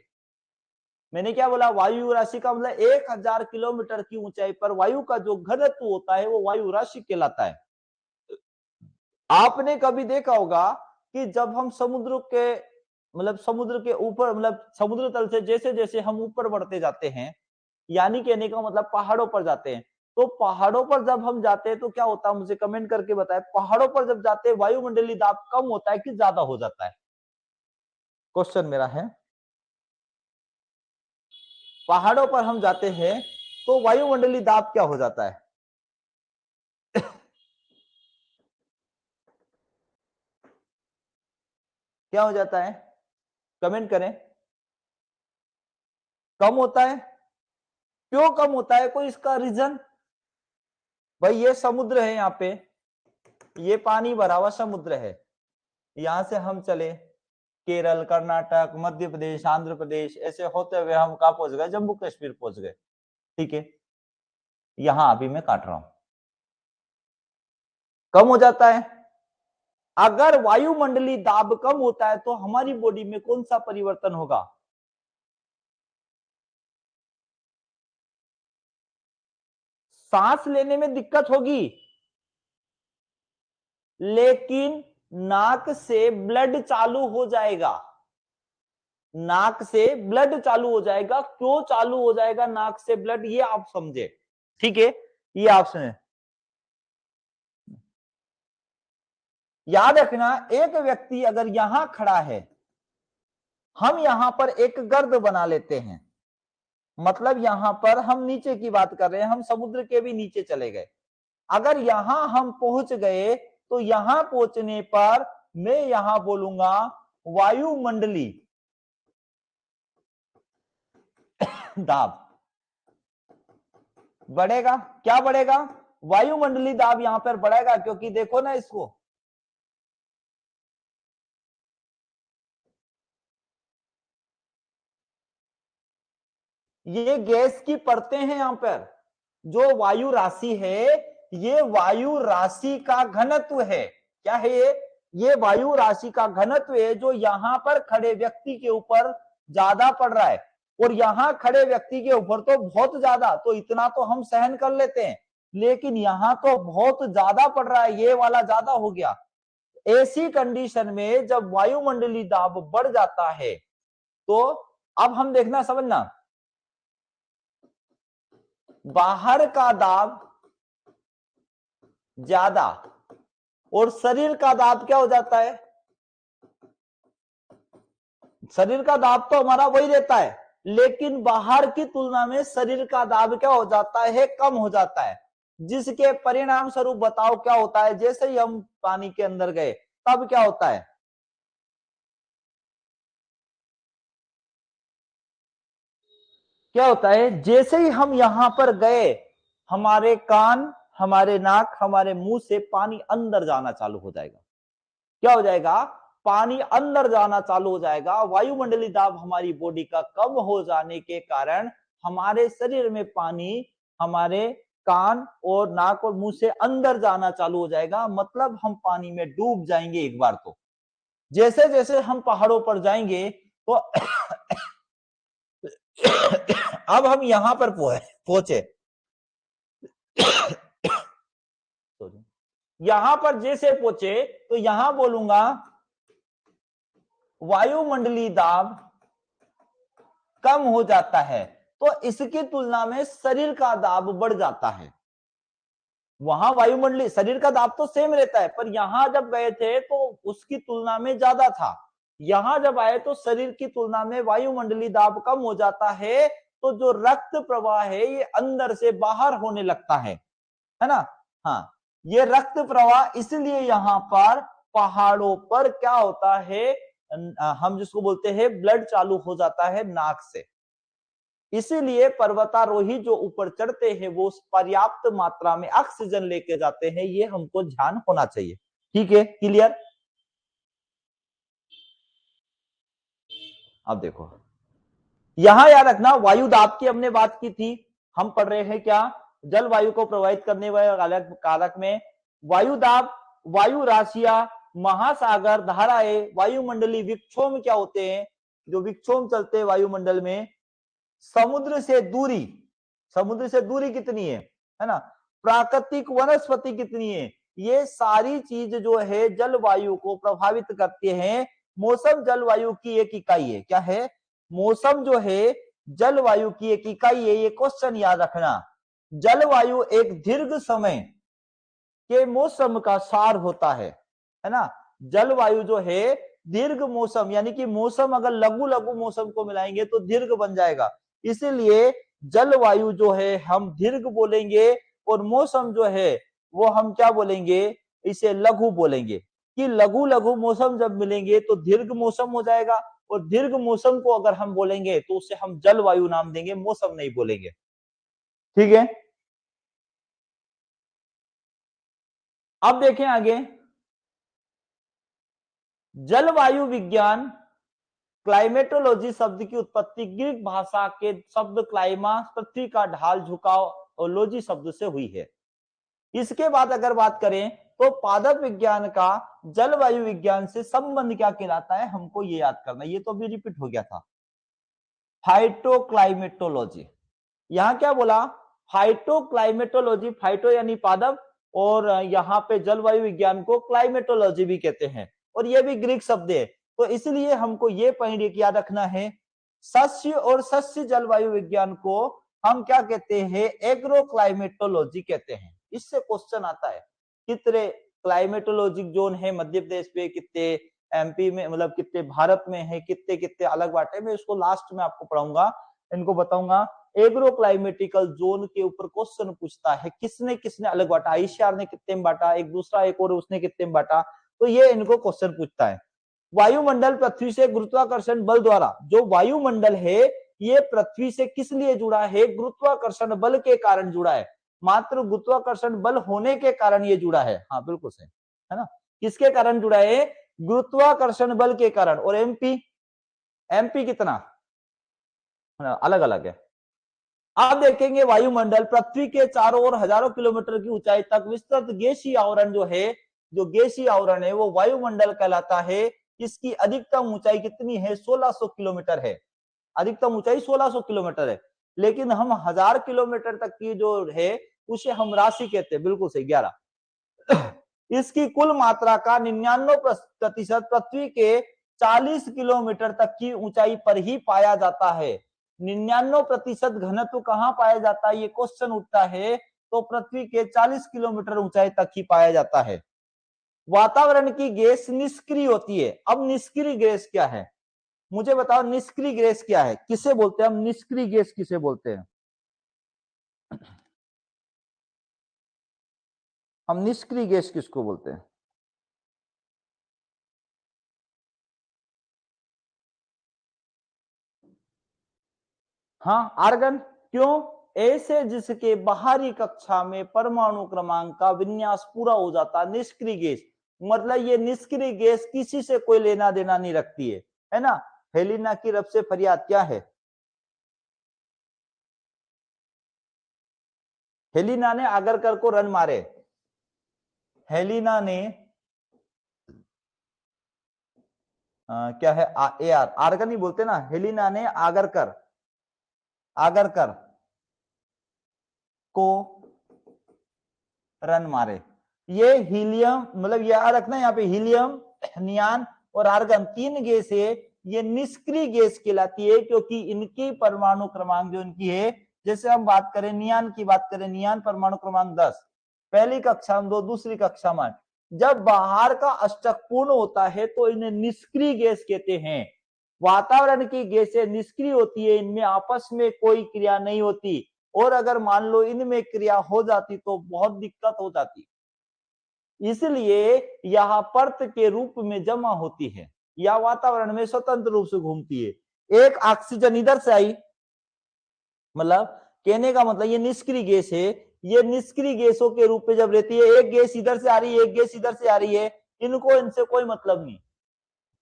मैंने क्या बोला? वायु राशि का मतलब 1000 किलोमीटर की ऊंचाई पर वायु का जो घनत्व होता है वो वायु राशि कहलाता है। आपने कभी देखा होगा कि जब हम समुद्र के समुद्र के ऊपर समुद्र तल से जैसे जैसे हम ऊपर बढ़ते जाते हैं, यानी कहने का मतलब पहाड़ों पर जाते हैं, तो पहाड़ों पर जब हम जाते हैं तो क्या होता है? मुझे कमेंट करके बताएं। पहाड़ों पर जब जाते हैं वायुमंडलीय दाब कम होता है कि ज्यादा हो जाता है? क्वेश्चन मेरा है, पहाड़ों पर हम जाते हैं तो वायुमंडलीय दाब क्या हो जाता है? क्या हो जाता है? कमेंट करें। कम होता है। क्यों कम होता है? कोई इसका रीजन? भाई ये समुद्र है, यहाँ पे ये पानी भरा हुआ समुद्र है, यहां से हम चले केरल, कर्नाटक, मध्य प्रदेश, आंध्र प्रदेश, ऐसे होते हुए हम कहा पहुंच गए? जम्मू कश्मीर पहुंच गए। ठीक है, यहां अभी मैं काट रहा हूं, कम हो जाता है। अगर वायुमंडलीय दाब कम होता है तो हमारी बॉडी में कौन सा परिवर्तन होगा? सांस लेने में दिक्कत होगी, लेकिन नाक से ब्लड चालू हो जाएगा। नाक से ब्लड चालू हो जाएगा। क्यों चालू हो जाएगा नाक से ब्लड, ये आप समझे। ठीक है, ये आप सुने। याद रखना, एक व्यक्ति अगर यहां खड़ा है, हम यहां पर एक गर्द बना लेते हैं, मतलब यहां पर हम नीचे की बात कर रहे हैं, हम समुद्र के भी नीचे चले गए। अगर यहां हम पहुंच गए तो यहां पहुंचने पर मैं यहां बोलूंगा वायुमंडली दाब बढ़ेगा। क्या बढ़ेगा? वायुमंडलीय दाब यहां पर बढ़ेगा, क्योंकि देखो ना इसको, ये गैस की परतें हैं यहां पर। जो वायु राशि है, ये वायु राशि का घनत्व है। क्या है ये वायु राशि का घनत्व है, जो यहां पर खड़े व्यक्ति के ऊपर ज्यादा पड़ रहा है। और यहां खड़े व्यक्ति के ऊपर तो बहुत ज्यादा, तो इतना तो हम सहन कर लेते हैं, लेकिन यहां तो बहुत ज्यादा पड़ रहा है, ये वाला ज्यादा हो गया। ऐसी कंडीशन में जब वायुमंडलीय दाब बढ़ जाता है, तो अब हम देखना समझना, बाहर का दाब ज्यादा और शरीर का दाब क्या हो जाता है? शरीर का दाब तो हमारा वही रहता है, लेकिन बाहर की तुलना में शरीर का दाब क्या हो जाता है? कम हो जाता है। जिसके परिणाम स्वरूप बताओ क्या होता है? जैसे ही हम पानी के अंदर गए तब क्या होता है? क्या होता है? जैसे ही हम यहां पर गए, हमारे कान, हमारे नाक, हमारे मुंह से पानी अंदर जाना चालू हो जाएगा। क्या हो जाएगा? पानी अंदर जाना चालू हो जाएगा। वायुमंडलीय दाब हमारी बॉडी का कम हो जाने के कारण हमारे शरीर में पानी हमारे कान और नाक और मुंह से अंदर जाना चालू हो जाएगा, मतलब हम पानी में डूब जाएंगे एक बार तो। जैसे जैसे हम पहाड़ों पर जाएंगे तो अब हम यहां पर पहुंचे, यहां पर जैसे पहुंचे तो यहां बोलूंगा वायुमंडलीय दाब कम हो जाता है, तो इसकी तुलना में शरीर का दाब बढ़ जाता है। वहां वायुमंडलीय शरीर का दाब तो सेम रहता है, पर यहां जब गए थे तो उसकी तुलना में ज्यादा था। यहां जब आए तो शरीर की तुलना में वायुमंडलीय दाब कम हो जाता है, तो जो रक्त प्रवाह है ये अंदर से बाहर होने लगता है ना? हाँ, ये रक्त प्रवाह इसलिए यहां पर पहाड़ों पर क्या होता है, हम जिसको बोलते हैं ब्लड चालू हो जाता है नाक से। इसीलिए पर्वतारोही जो ऊपर चढ़ते हैं वो पर्याप्त मात्रा में ऑक्सीजन लेके जाते हैं, ये हमको ध्यान होना चाहिए। ठीक है, क्लियर? अब देखो, यहां याद रखना वायु दाब की हमने बात की थी, हम पढ़ रहे हैं क्या, जलवायु को प्रभावित करने वाले कारक में वायु दाब, वायु राशियां, महासागर, धाराएं, वायुमंडलीय विक्षोभ क्या होते हैं, जो विक्षोभ चलते हैं वायुमंडल में, समुद्र से दूरी, समुद्र से दूरी कितनी है ना, प्राकृतिक वनस्पति कितनी है, ये सारी चीज जो है जलवायु को प्रभावित करते हैं। मौसम जलवायु की एक इकाई है, क्या है, मौसम जो है जलवायु की एक इकाई है। ये क्वेश्चन याद रखना, जलवायु एक दीर्घ समय के मौसम का सार होता है ना। जलवायु जो है दीर्घ मौसम, यानी कि मौसम अगर लघु लघु मौसम को मिलाएंगे तो दीर्घ बन जाएगा, इसीलिए जलवायु जो है हम दीर्घ बोलेंगे, और मौसम जो है वो हम क्या बोलेंगे, इसे लघु बोलेंगे, कि लघु लघु मौसम जब मिलेंगे तो दीर्घ मौसम हो जाएगा, और दीर्घ मौसम को अगर हम बोलेंगे तो उसे हम जलवायु नाम देंगे, मौसम नहीं बोलेंगे, ठीक है। अब देखें आगे, जलवायु विज्ञान, क्लाइमेटोलॉजी शब्द की उत्पत्ति ग्रीक भाषा के शब्द क्लाइमा, पृथ्वी का ढाल, झुकाव, और लॉजी शब्द से हुई है। इसके बाद अगर बात करें तो पादप विज्ञान का जलवायु विज्ञान से संबंध क्या कहलाता है, हमको ये याद करना, ये तो अभी रिपीट हो गया था। फाइटोक्लाइमेटोलॉजी, यहां क्या बोला, फाइटोक्लाइमेटोलॉजी, फाइटो यानी पादप, और यहाँ पे जलवायु विज्ञान को क्लाइमेटोलॉजी भी कहते हैं, और ये भी ग्रीक शब्द है, तो इसलिए हमको ये पॉइंट याद रखना है, सस्य और सस्य जलवायु विज्ञान को हम क्या कहते हैं, एग्रोक्लाइमेटोलॉजी कहते हैं। इससे क्वेश्चन आता है, कितने क्लाइमेटोलॉजिक जोन है मध्य प्रदेश पे, कितने एमपी में, मतलब कितने भारत में है, कितने कितने अलग बांटे, मैं इसको लास्ट में आपको पढ़ाऊंगा, इनको बताऊंगा। एग्रो क्लाइमेटिकल जोन के ऊपर क्वेश्चन पूछता है, किसने किसने अलग बांटा, आईसीआर ने कितने में बांटा, एक दूसरा एक और उसने कितने में बांटा, तो ये इनको क्वेश्चन पूछता है। वायुमंडल पृथ्वी से गुरुत्वाकर्षण बल द्वारा, जो वायुमंडल है ये पृथ्वी से किस लिए जुड़ा है, गुरुत्वाकर्षण बल के कारण जुड़ा है, मात्र गुरुत्वाकर्षण बल होने के कारण ये जुड़ा है, हाँ बिल्कुल सही है ना, किसके कारण जुड़ा है, गुरुत्वाकर्षण बल के कारण। और एमपी, एमपी कितना अलग अलग है। आप देखेंगे वायुमंडल पृथ्वी के चारों ओर हजारों किलोमीटर की ऊंचाई तक विस्तृत गैसीय आवरण जो है, जो गैसीय आवरण है वो वायुमंडल कहलाता है। इसकी अधिकतम ऊंचाई कितनी है, 1600 किलोमीटर है, अधिकतम ऊंचाई 1600 किलोमीटर है, लेकिन हम 1000 किलोमीटर तक की जो है उसे हम राशि कहते हैं, बिल्कुल सही 11। इसकी कुल मात्रा का 99% पृथ्वी के 40 किलोमीटर तक की ऊंचाई पर ही पाया जाता है। 99% घनत्व कहां पाया जाता है, ये क्वेश्चन उठता है, तो पृथ्वी के 40 किलोमीटर ऊंचाई तक ही पाया जाता है। वातावरण की गैस निष्क्रिय होती है। अब निष्क्रिय गैस क्या है, मुझे बताओ, निष्क्रिय गैस क्या है, किसे बोलते हैं हम, निष्क्रिय गैस किसे बोलते हैं, हम निष्क्रिय गैस किसको बोलते हैं, हाँ आर्गन, क्यों, ऐसे जिसके बाहरी कक्षा में परमाणु क्रमांक का विन्यास पूरा हो जाता, निष्क्रिय गैस, मतलब ये निष्क्रिय गैस किसी से कोई लेना देना नहीं रखती है ना। हेलिना की रब से फरियाद क्या है, हेलिना ने आगरकर को रन मारे, हेलिना ने क्या है, आर्गन नहीं बोलते ना, हेलिना ने आगरकर, आगरकर को रन मारे। ये हीलियम, मतलब याद रखना यहाँ पे हीलियम, नियान और आर्गन तीन गैस है, ये निष्क्रिय गैस कहलाती है, क्योंकि इनकी परमाणु क्रमांक जो इनकी है, जैसे हम बात करें नियान की बात करें, नियान परमाणु क्रमांक 10, पहली कक्षा में 2, दूसरी कक्षा में, जब बाहर का अष्टक पूर्ण होता है तो इन्हें निष्क्रिय गैस कहते हैं। वातावरण की गैसें निष्क्रिय होती है, इनमें आपस में कोई क्रिया नहीं होती, और अगर मान लो इनमें क्रिया हो जाती तो बहुत दिक्कत हो जाती, इसलिए यह परत के रूप में जमा होती है या वातावरण में स्वतंत्र रूप से घूमती है। एक ऑक्सीजन इधर से आई, मतलब कहने का मतलब ये निष्क्रिय गैस है, ये निष्क्रिय गैसों के रूप में जब रहती है, एक गैस इधर से आ रही है, एक गैस इधर से आ रही है, इनको इनसे कोई मतलब नहीं,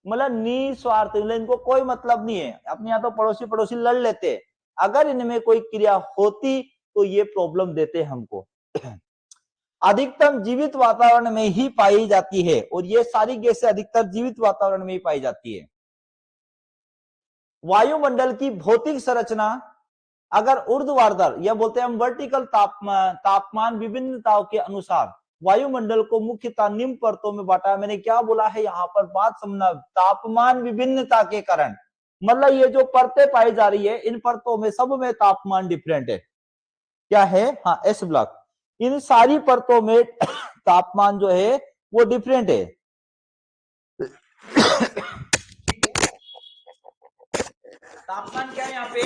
मतलब निस्वार्थ, मतलब इनको कोई मतलब नहीं है, अपने यहाँ तो पड़ोसी पड़ोसी लड़ लेते, अगर इनमें कोई क्रिया होती तो ये प्रॉब्लम देते हमको। अधिकतम जीवित वातावरण में ही पाई जाती है, और ये सारी गैसें अधिकतर जीवित वातावरण में ही पाई जाती है। वायुमंडल की भौतिक संरचना, अगर ऊर्ध्वाधर या बोलते हैं हम वर्टिकल तापमान विभिन्नताओं के अनुसार वायुमंडल को मुख्यतः निम्न परतों में बांटा। मैंने क्या बोला है यहाँ पर, बात समझना, तापमान विभिन्नता के कारण, मतलब ये जो परतें पाई जा रही है इन परतों में सब में तापमान डिफरेंट है। क्या है? हाँ, एस ब्लॉक, इन सारी परतों में तापमान जो है वो डिफरेंट है। तापमान क्या है यहाँ पे?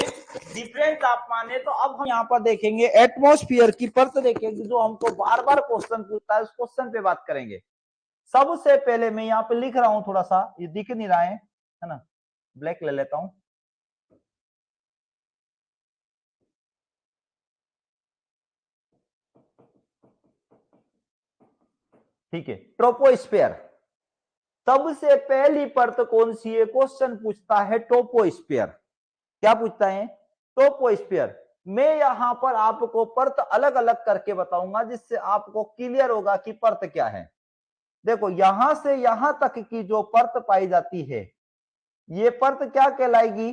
डिफरेंट तापमान है। तो अब हम यहाँ पर देखेंगे एटमॉस्फेयर की परत देखेंगे, जो हमको बार बार क्वेश्चन पूछता है, उस क्वेश्चन पे बात करेंगे। सबसे पहले मैं यहाँ पे लिख रहा हूं, थोड़ा सा ये दिख नहीं रहा है ना, ब्लैक ले लेता हूं। ठीक है, ट्रोपोस्फेयर, सबसे पहली परत कौन सी है? क्वेश्चन पूछता है ट्रोपोस्फेयर। क्या पूछता है? ट्रोपोस्फेयर। मैं यहां पर आपको परत अलग अलग करके बताऊंगा, जिससे आपको क्लियर होगा कि परत क्या है। देखो, यहां से यहां तक की जो परत पाई जाती है, ये परत क्या कहलाएगी?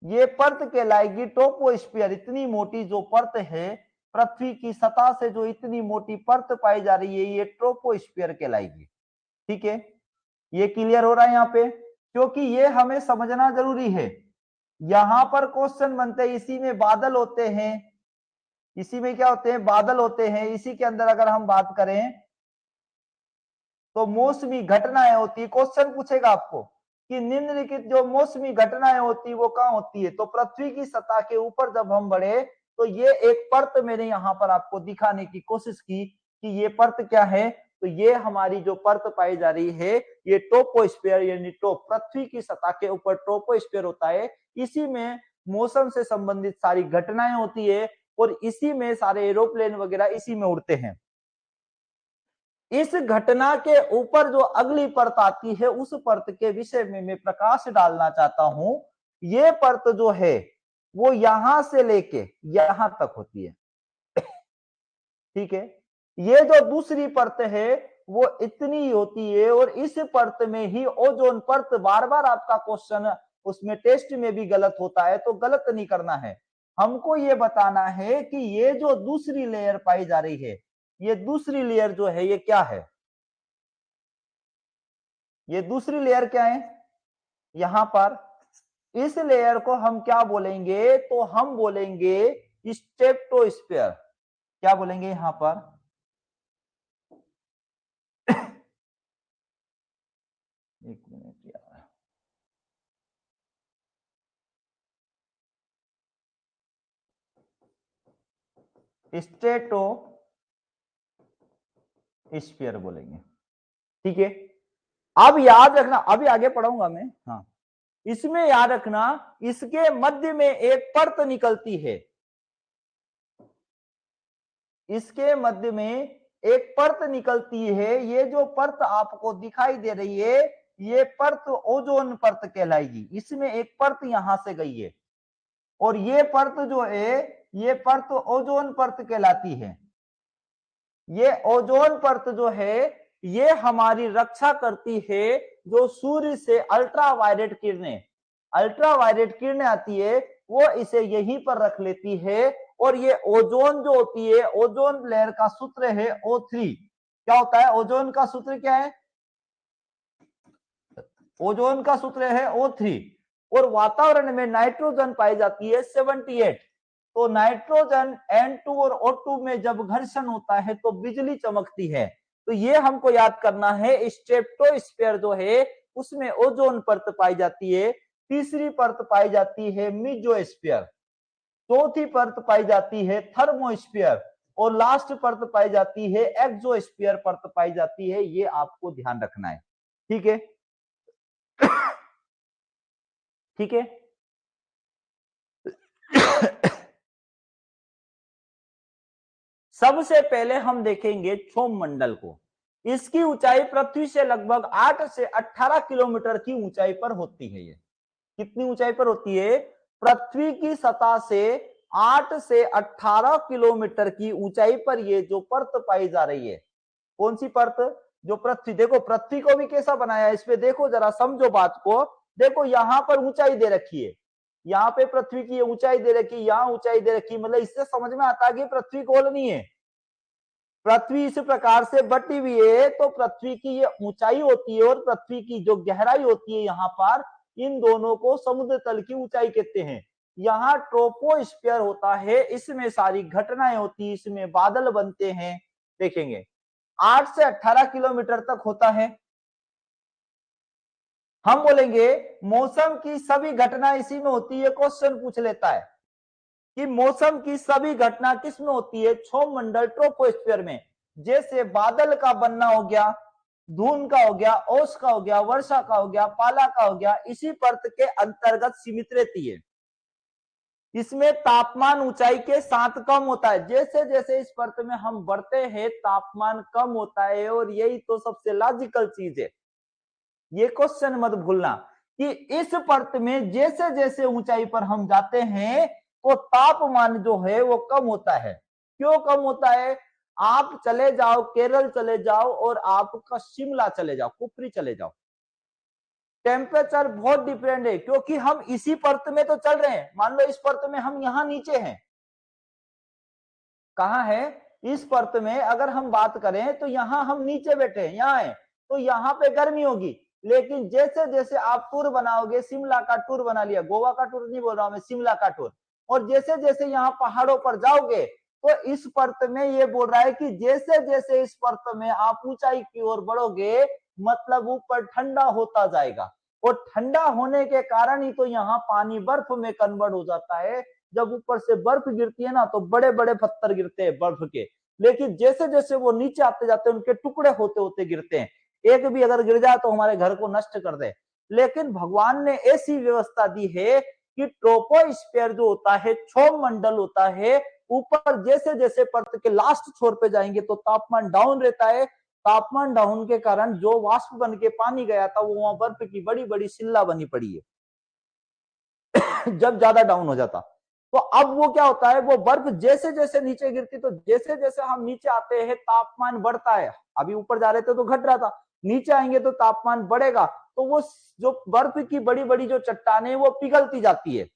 ये परत कहलाएगी ट्रोपोस्फियर। इतनी मोटी जो परत है, पृथ्वी की सतह से जो इतनी मोटी परत पाई जा रही है, ये ट्रोपोस्फियर कहलाएगी। ठीक है, ये क्लियर हो रहा है यहाँ पे? क्योंकि ये हमें समझना जरूरी है। यहां पर क्वेश्चन बनते हैं, इसी में बादल होते हैं, इसी में क्या होते हैं? बादल होते हैं। इसी के अंदर अगर हम बात करें तो मौसमी घटनाएं होती है। क्वेश्चन पूछेगा आपको कि निम्नलिखित जो मौसमी घटनाएं होती है वो कहाँ होती है? तो पृथ्वी की सतह के ऊपर जब हम बढ़े तो ये एक परत मैंने यहाँ पर आपको दिखाने की कोशिश की कि ये परत क्या है। तो ये हमारी जो परत पाई जा रही है, ये ट्रोपोस्फियर, यानी पृथ्वी की सतह के ऊपर ट्रोपोस्फियर होता है। इसी में मौसम से संबंधित सारी घटनाएं होती है, और इसी में सारे एरोप्लेन वगैरह इसी में उड़ते हैं। इस घटना के ऊपर जो अगली परत आती है, उस परत के विषय में मैं प्रकाश डालना चाहता हूं। ये परत जो है वो यहां से लेके यहां तक होती है। ठीक है, ये जो दूसरी परत है वो इतनी होती है, और इस परत में ही ओजोन परत, बार बार आपका क्वेश्चन उसमें टेस्ट में भी गलत होता है, तो गलत नहीं करना है। हमको ये बताना है कि ये जो दूसरी लेयर पाई जा रही है, ये दूसरी लेयर जो है ये क्या है? ये दूसरी लेयर क्या है? यहां पर इस लेयर को हम क्या बोलेंगे? तो हम बोलेंगे स्ट्रेटोस्फीयर। क्या बोलेंगे यहां पर? एक मिनट यार, स्ट्रेटोस्फीयर बोलेंगे। ठीक है, अब याद रखना, अभी आगे पढ़ाऊंगा मैं। हाँ, इसमें याद रखना, इसके मध्य में एक परत निकलती है, इसके मध्य में एक परत निकलती है। ये जो परत आपको दिखाई दे रही है, ये परत ओजोन परत कहलाएगी। इसमें एक परत यहां से गई है, और ये परत जो है, ये परत ओजोन परत कहलाती है। ये ओजोन परत जो है, ये हमारी रक्षा करती है, जो सूर्य से अल्ट्रावायलेट किरणें, अल्ट्रावायलेट किरणें आती है, वो इसे यहीं पर रख लेती है। और ये ओजोन जो होती है, ओजोन लेयर का सूत्र है O3। क्या होता है? ओजोन का सूत्र क्या है? ओजोन का सूत्र है O3। और वातावरण में नाइट्रोजन पाई जाती है 78। तो नाइट्रोजन N2 और O2 में जब घर्षण होता है तो बिजली चमकती है। तो ये हमको याद करना है। स्ट्रेटोस्फीयर जो है उसमें ओजोन परत पाई जाती है। तीसरी परत पाई जाती है मेसोस्फीयर। चौथी परत पाई जाती है थर्मोस्फीयर, और लास्ट परत पाई जाती है एक्सोस्फीयर परत पाई जाती है। ये आपको ध्यान रखना है। ठीक है, ठीक है। सबसे पहले हम देखेंगे क्षोभ मंडल को। इसकी ऊंचाई पृथ्वी से लगभग 8 से 18 किलोमीटर की ऊंचाई पर होती है। ये कितनी ऊंचाई पर होती है? पृथ्वी की सतह से 8 से 18 किलोमीटर की ऊंचाई पर ये जो परत पाई जा रही है। कौन सी परत? जो पृथ्वी, देखो पृथ्वी को भी कैसा बनाया है, इसमें देखो जरा, समझो बात को। देखो यहां पर ऊंचाई दे रखी है, यहाँ पे पृथ्वी की ऊंचाई दे रखी है, यहाँ ऊंचाई दे रखी है, मतलब इससे समझ में आता है कि पृथ्वी गोल नहीं है। पृथ्वी इस प्रकार से बटी हुई है, तो पृथ्वी की ये ऊंचाई होती है और पृथ्वी की जो गहराई होती है यहाँ पर, इन दोनों को समुद्र तल की ऊंचाई कहते हैं। यहाँ ट्रोपोस्फियर होता है, इसमें सारी घटनाएं होती है, इसमें बादल बनते हैं। देखेंगे 8 से 18 किलोमीटर तक होता है। हम बोलेंगे मौसम की सभी घटना इसी में होती है। क्वेश्चन पूछ लेता है कि मौसम की सभी घटना किस में होती है? क्षोभ मंडल ट्रोपोस्फियर में। जैसे बादल का बनना हो गया, धुंध का हो गया, ओस का हो गया, वर्षा का हो गया, पाला का हो गया, इसी परत के अंतर्गत सीमित रहती है। इसमें तापमान ऊंचाई के साथ कम होता है। जैसे जैसे इस परत में हम बढ़ते हैं तापमान कम होता है, और यही तो सबसे लॉजिकल चीज है। ये क्वेश्चन मत भूलना कि इस परत में जैसे जैसे ऊंचाई पर हम जाते हैं तो तापमान जो है वो कम होता है। क्यों कम होता है? आप चले जाओ केरल चले जाओ और आपका शिमला चले जाओ, कुफरी चले जाओ, टेम्परेचर बहुत डिफरेंट है, क्योंकि हम इसी परत में तो चल रहे हैं। मान लो इस परत में हम यहां नीचे हैं, कहां है? इस परत में अगर हम बात करें तो यहां हम नीचे बैठे हैं, यहां है, तो यहां पे गर्मी होगी। लेकिन जैसे जैसे आप टूर बनाओगे, शिमला का टूर बना लिया, गोवा का टूर नहीं बोल रहा मैं, शिमला का टूर, और जैसे जैसे यहाँ पहाड़ों पर जाओगे तो इस परत में ये बोल रहा है कि जैसे जैसे इस परत में आप ऊंचाई की ओर बढ़ोगे, मतलब ऊपर ठंडा होता जाएगा, और ठंडा होने के कारण ही तो यहाँ पानी बर्फ में कन्वर्ट हो जाता है। जब ऊपर से बर्फ गिरती है ना, तो बड़े बड़े पत्थर गिरते हैं बर्फ के, लेकिन जैसे जैसे वो नीचे आते जाते हैं उनके टुकड़े होते होते गिरते हैं। एक भी अगर गिर जाए तो हमारे घर को नष्ट कर दे। लेकिन भगवान ने ऐसी व्यवस्था दी है कि ट्रोपोस्फियर जो होता है, क्षोभ मंडल होता है, ऊपर जैसे जैसे परत के लास्ट छोर पे जाएंगे तो तापमान डाउन रहता है। तापमान डाउन के कारण जो वाष्प बन के पानी गया था वो वहां बर्फ की बड़ी बड़ी सिल्ला बनी पड़ी है जब ज्यादा डाउन हो जाता। तो अब वो क्या होता है, वो बर्फ जैसे जैसे नीचे गिरती, तो जैसे जैसे हम नीचे आते हैं तापमान बढ़ता है। अभी ऊपर जा रहे थे तो घट रहा था, नीचे आएंगे तो तापमान बढ़ेगा, तो वो जो बर्फ की बड़ी बड़ी जो चट्टानें वो पिघलती जाती है,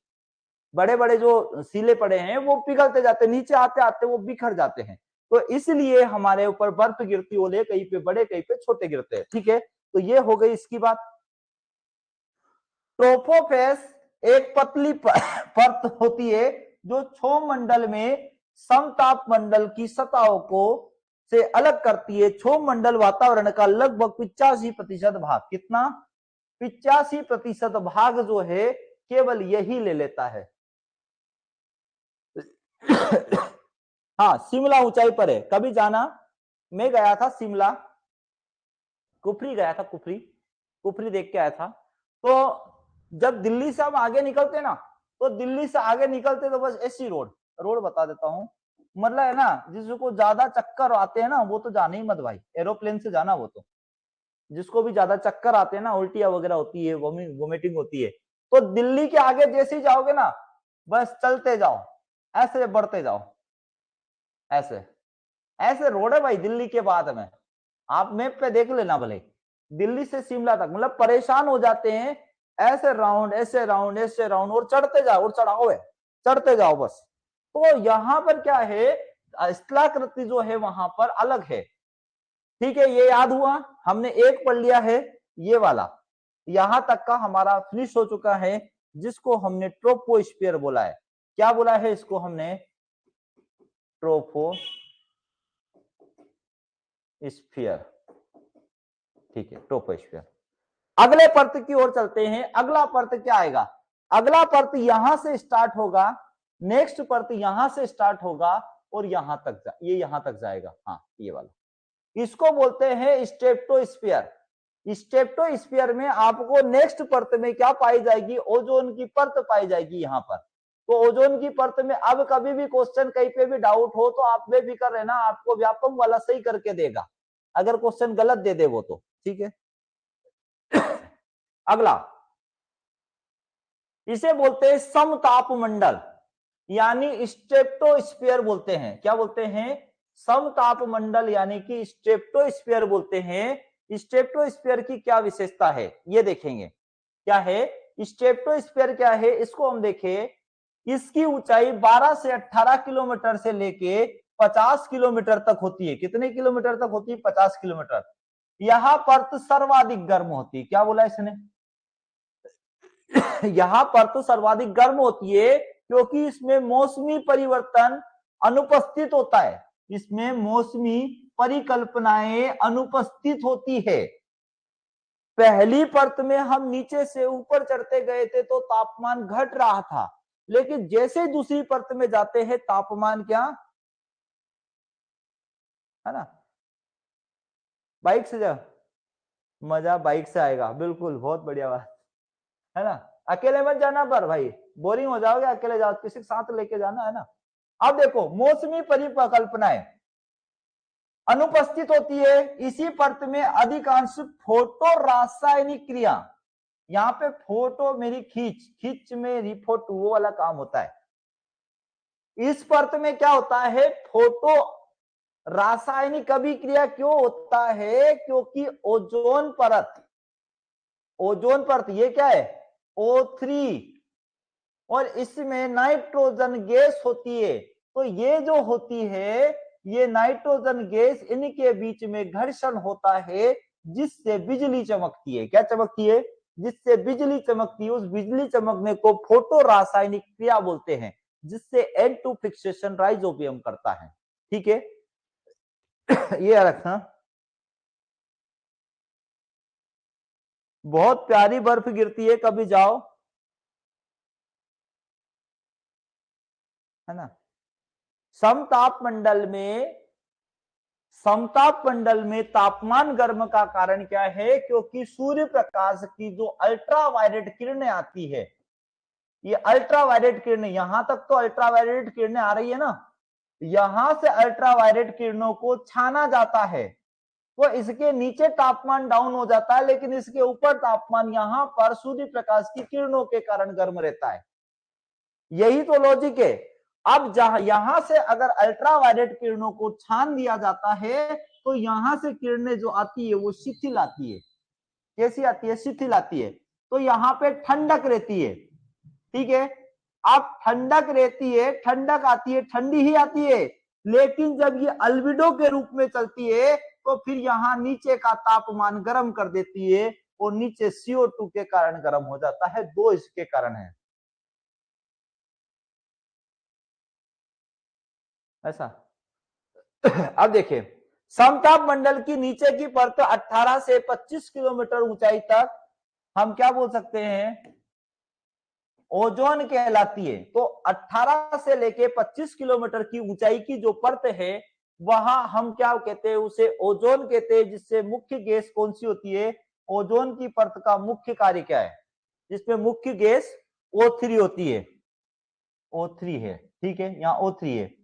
बड़े बड़े जो सीले पड़े हैं वो पिघलते जाते हैं, नीचे आते आते वो बिखर जाते हैं। तो इसलिए हमारे ऊपर बर्फ गिरती होले, कहीं पे बड़े कहीं पे छोटे गिरते हैं। ठीक है, तो ये हो गई इसकी बात। ट्रोपोफेस एक पतली परत होती है जो क्षोभ मंडल में समताप मंडल की सतहों को से अलग करती है। क्षोभ मंडल वातावरण का लगभग 85% भाग, कितना? 85% भाग जो है केवल यही ले लेता है। हाँ, शिमला ऊंचाई पर है, कभी जाना, मैं गया था शिमला, कुफरी गया था, कुफरी कुफरी देख के आया था। तो जब दिल्ली से हम आगे निकलते ना, तो दिल्ली से आगे निकलते तो बस ऐसी रोड रोड बता देता हूँ, मतलब है ना, जिसको ज्यादा चक्कर आते हैं ना वो तो जाने ही मत भाई, एरोप्लेन से जाना। वो तो जिसको भी ज्यादा चक्कर आते हैं ना, उल्टियां वगैरह होती है, वोमिटिंग होती है, तो दिल्ली के आगे जैसे ही जाओगे ना, बस चलते जाओ, ऐसे बढ़ते जाओ, ऐसे ऐसे रोड है भाई दिल्ली के बाद में। आप मैप पे देख लेना भले, दिल्ली से शिमला तक, मतलब परेशान हो जाते हैं, ऐसे राउंड ऐसे राउंड ऐसे राउंड, और चढ़ते जाओ, और चढ़ाओ है, चढ़ते जाओ बस। तो यहाँ पर क्या है, स्थलाकृति जो है वहां पर अलग है। ठीक है, ये याद हुआ, हमने एक पढ़ लिया है ये वाला, यहां तक का हमारा फिनिश हो चुका है, जिसको हमने ट्रोपोस्फियर बोला है। क्या बोला है इसको हमने? ट्रोपोस्फियर। ठीक है, ट्रोपोस्फियर। अगले परत की ओर चलते हैं। अगला परत क्या आएगा? अगला परत यहां से स्टार्ट होगा, नेक्स्ट परत यहां से स्टार्ट होगा और यहां तक ये यहां तक जाएगा। हाँ, ये वाला, इसको बोलते हैं स्ट्रेटोस्फियर। स्ट्रेटोस्फियर में आपको नेक्स्ट परत में क्या पाई जाएगी? ओजोन की परत पाई जाएगी यहां पर। तो ओजोन की परत में अब कभी भी क्वेश्चन कहीं पे भी डाउट हो तो आप बेफिक्र रहना, आपको व्यापम वाला सही करके देगा। अगर क्वेश्चन गलत दे दे वो तो, ठीक है। अगला, इसे बोलते हैं समतापमंडल, यानी स्ट्रेप्टोस्फीयर बोलते हैं। क्या बोलते हैं? समतापमंडल यानी कि स्ट्रेप्टोस्फीयर बोलते हैं। स्ट्रेप्टोस्फीयर की क्या विशेषता है ये देखेंगे। क्या है स्ट्रेप्टोस्फीयर? क्या है इसको हम देखें। इसकी ऊंचाई 12 से 18 किलोमीटर से लेके 50 किलोमीटर तक होती है। कितने किलोमीटर तक होती है? 50 किलोमीटर। यहां पर सर्वाधिक गर्म होती है। क्या बोला इसने? यहां पर तो सर्वाधिक गर्म होती है क्योंकि इसमें मौसमी परिवर्तन अनुपस्थित होता है। इसमें मौसमी परिकल्पनाएं अनुपस्थित होती है। पहली परत में हम नीचे से ऊपर चढ़ते गए थे तो तापमान घट रहा था, लेकिन जैसे दूसरी परत में जाते हैं तापमान क्या है ना, बाइक से जा मजा बाइक से आएगा। बिल्कुल, बहुत बढ़िया बात है ना। अकेले मत जाना पर भाई, बोरिंग हो जाओगे। अकेले जाओ, किसी के साथ लेके जाना है ना। अब देखो, मौसमी परिकल्पनाएं अनुपस्थित होती है। इसी परत में अधिकांश फोटो रासायनिक क्रिया, यहाँ पे फोटो मेरी खींच मेरी फोटो वो वाला काम होता है। इस परत में क्या होता है? फोटो रासायनिक अभिक्रिया क्यों होता है? क्योंकि ओजोन परत ये क्या है? O3, और इसमें नाइट्रोजन गैस होती है। तो ये जो होती है, ये नाइट्रोजन गैस, इनके बीच में घर्षण होता है जिससे बिजली चमकती है। क्या चमकती है? जिससे बिजली चमकती है। उस बिजली चमकने को फोटो रासायनिक क्रिया बोलते हैं, जिससे N2 फिक्सेशन राइजोबियम करता है। ठीक है, ये रखना। बहुत प्यारी बर्फ गिरती है, कभी जाओ, है ना। समताप मंडल में तापमान गर्म का कारण क्या है? क्योंकि सूर्य प्रकाश की जो अल्ट्रावायलेट किरणें आती है, ये अल्ट्रावायलेट किरणें, यहां तक तो अल्ट्रावायलेट किरणें आ रही है ना, यहां से अल्ट्रावायलेट किरणों को छाना जाता है तो इसके नीचे तापमान डाउन हो जाता है, लेकिन इसके ऊपर तापमान यहां पर सूर्य प्रकाश की किरणों के कारण गर्म रहता है। यही तो लॉजिक है। अब जहां यहां से अगर अल्ट्रावायलेट किरणों को छान दिया जाता है तो यहां से किरणें जो आती है वो शिथिल आती है। कैसी आती है? शिथिल आती है। तो यहाँ पे ठंडक रहती है। ठीक है, अब ठंडक रहती है, ठंडक आती है, ठंडी ही आती है, लेकिन जब ये अल्बिडो के रूप में चलती है तो फिर यहाँ नीचे का तापमान गर्म कर देती है और नीचे CO2 के कारण गर्म हो जाता है। दो इसके कारण है ऐसा। अब देखिए, समताप मंडल की नीचे की परत 18 से 25 किलोमीटर ऊंचाई तक हम क्या बोल सकते हैं? ओजोन कहलाती है। तो 18 से लेके 25 किलोमीटर की ऊंचाई की जो परत है वहां हम क्या कहते हैं? उसे ओजोन कहते हैं। जिससे मुख्य गैस कौन सी होती है? ओजोन की परत का मुख्य कार्य क्या है? जिसमें मुख्य गैस O3 होती है। O3 है, ठीक है, यहाँ O3 है।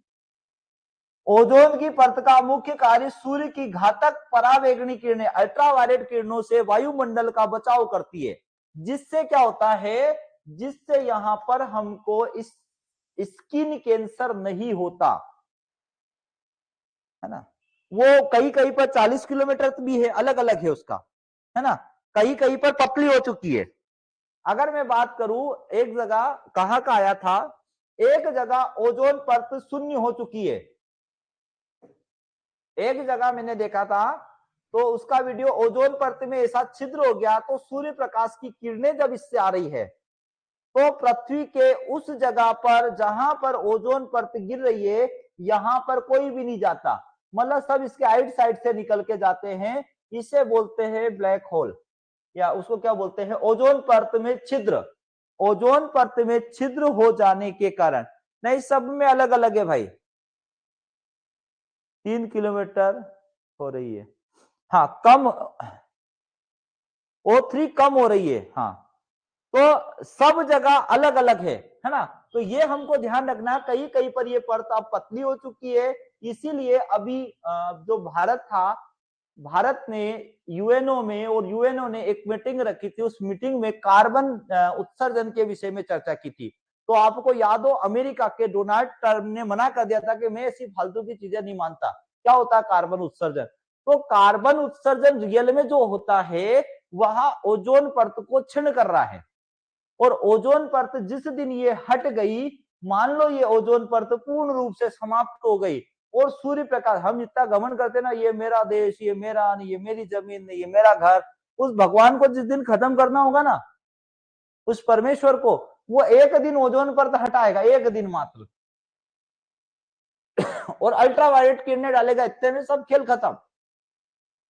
ओजोन की परत का मुख्य कार्य सूर्य की घातक परावैंगनी किरणें, अल्ट्रावायलेट किरणों से वायुमंडल का बचाव करती है। जिससे क्या होता है? जिससे यहां पर हमको इस स्किन कैंसर नहीं होता, है ना। वो कहीं कहीं पर 40 किलोमीटर भी है, अलग अलग है उसका, है ना। कहीं कहीं पर पतली हो चुकी है। अगर मैं बात करूं, एक जगह कहां का आया था, एक जगह ओजोन परत शून्य हो चुकी है। एक जगह मैंने देखा था तो उसका वीडियो, ओजोन परत में ऐसा छिद्र हो गया तो सूर्य प्रकाश की किरणें जब इससे आ रही है तो पृथ्वी के उस जगह पर जहां पर ओजोन परत गिर रही है यहां पर कोई भी नहीं जाता, मतलब सब इसके आइड साइड से निकल के जाते हैं। इसे बोलते हैं ब्लैक होल, या उसको क्या बोलते हैं? ओजोन परत में छिद्र। ओजोन परत में छिद्र हो जाने के कारण, नहीं सब में अलग अलग है भाई, 3 किलोमीटर हो रही है। हाँ, कम O3 कम हो रही है। हाँ, तो सब जगह अलग अलग है ना। तो ये हमको ध्यान रखना, कहीं कहीं पर ये परत अब पतली हो चुकी है। इसीलिए अभी जो भारत था भारत ने यूएनओ में, और यूएनओ ने एक मीटिंग रखी थी, उस मीटिंग में कार्बन उत्सर्जन के विषय में चर्चा की थी। तो आपको याद हो अमेरिका के डोनाल्ड ट्रम्प ने मना कर दिया था कि मैं ऐसी फालतू की चीजें नहीं मानता। क्या होता है कार्बन उत्सर्जन? तो कार्बन उत्सर्जन रियल में जो होता है वह ओजोन परत को क्षीण कर रहा है, और ओजोन परत जिस दिन ये हट गई, मान लो ये ओजोन परत पूर्ण रूप से समाप्त हो गई, और सूर्य प्रकाश, हम इतना घमंड करते ना, ये मेरा देश, ये मेरा नहीं, ये मेरी जमीन नहीं, ये मेरा घर, उस भगवान को जिस दिन खत्म करना होगा ना, उस परमेश्वर को, वो एक दिन ओजोन परत हटाएगा, एक दिन मात्र, और अल्ट्रावायलेट किरणें डालेगा, इतने में सब खेल खत्म।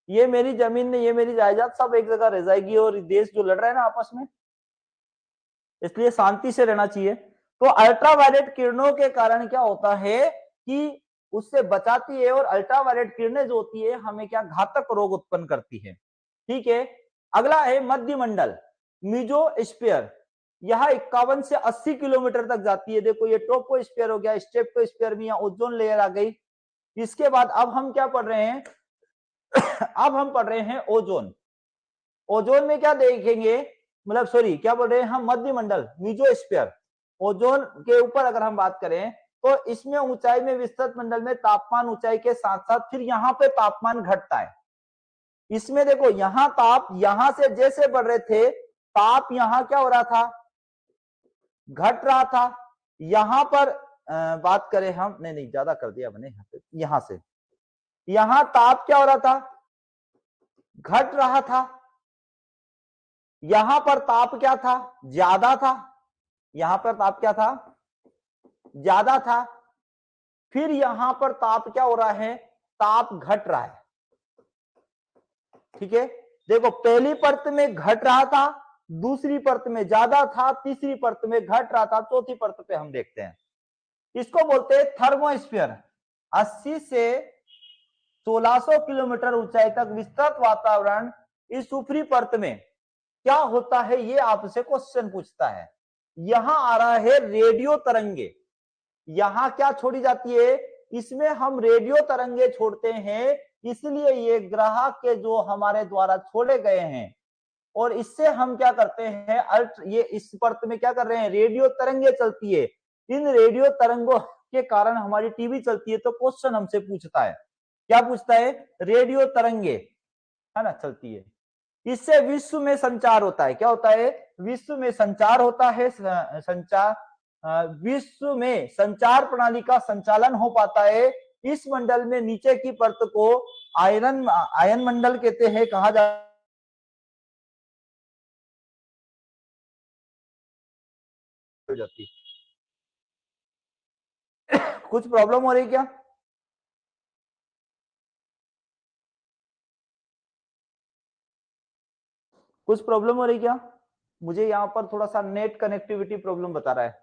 ये मेरी जमीन नहीं, ये मेरी जायदाद, सब एक जगह रह जाएगी, और देश जो लड़ रहे हैं ना आपस में, इसलिए शांति से रहना चाहिए। तो अल्ट्रावायलेट किरणों के कारण क्या होता है कि उससे बचाती है, और अल्ट्रावायलेट किरणें जो होती है हमें क्या घातक रोग उत्पन्न करती है। ठीक है, अगला है मध्यमंडल, मीजोस्फीयर। यह 51 से 80 किलोमीटर तक जाती है। देखो ये ट्रोपोस्फीयर हो गया, स्ट्रेटोस्फीयर में ओजोन लेयर आ गई। इसके बाद अब हम क्या पढ़ रहे हैं अब हम पढ़ रहे हैं ओजोन। ओजोन में क्या देखेंगे, मतलब सॉरी क्या बोल रहे हैं हम, मध्यमंडल मीजोस्फीयर। ओजोन के ऊपर अगर हम बात करें तो इसमें ऊंचाई में विस्तृत मंडल में तापमान ऊंचाई के साथ साथ फिर यहाँ पे तापमान घटता है। इसमें देखो यहाँ ताप, यहां से जैसे बढ़ रहे थे ताप, यहाँ क्या हो रहा था, घट रहा था। यहां पर बात करें हम, नहीं ज्यादा कर दिया मैंने, यहां से यहां ताप क्या हो रहा था, घट रहा था। यहां पर ताप क्या था, ज्यादा था। यहां पर ताप क्या था, ज्यादा था। फिर यहां पर ताप क्या हो रहा है, ताप घट रहा है। ठीक है, देखो पहली परत में घट रहा था, दूसरी परत में ज्यादा था, तीसरी परत में घट रहा था, चौथी परत पे हम देखते हैं, इसको बोलते हैं थर्मोस्फीयर। 80 से 1600 किलोमीटर ऊंचाई तक विस्तृत वातावरण, इस ऊपरी परत में क्या होता है, ये आपसे क्वेश्चन पूछता है। यहां आ रहा है रेडियो तरंगे, यहां क्या छोड़ी जाती है, इसमें हम रेडियो तरंगे छोड़ते हैं, इसलिए ये ग्रह के जो हमारे द्वारा छोड़े गए हैं, और इससे हम क्या करते हैं, ये इस परत में क्या कर रहे हैं, रेडियो तरंगे चलती है। इन रेडियो तरंगों के कारण हमारी टीवी चलती है। तो क्वेश्चन हमसे पूछता है, क्या पूछता है, रेडियो तरंगे है ना चलती है, इससे विश्व में संचार होता है। क्या होता है, विश्व में संचार होता है, संचार, विश्व में संचार प्रणाली का संचालन हो पाता है। इस मंडल में नीचे की परत को आयन मंडल कहते हैं, कहा जाती है। कुछ प्रॉब्लम हो रही क्या, कुछ प्रॉब्लम हो रही क्या? मुझे यहाँ पर थोड़ा सा नेट कनेक्टिविटी प्रॉब्लम बता रहा है।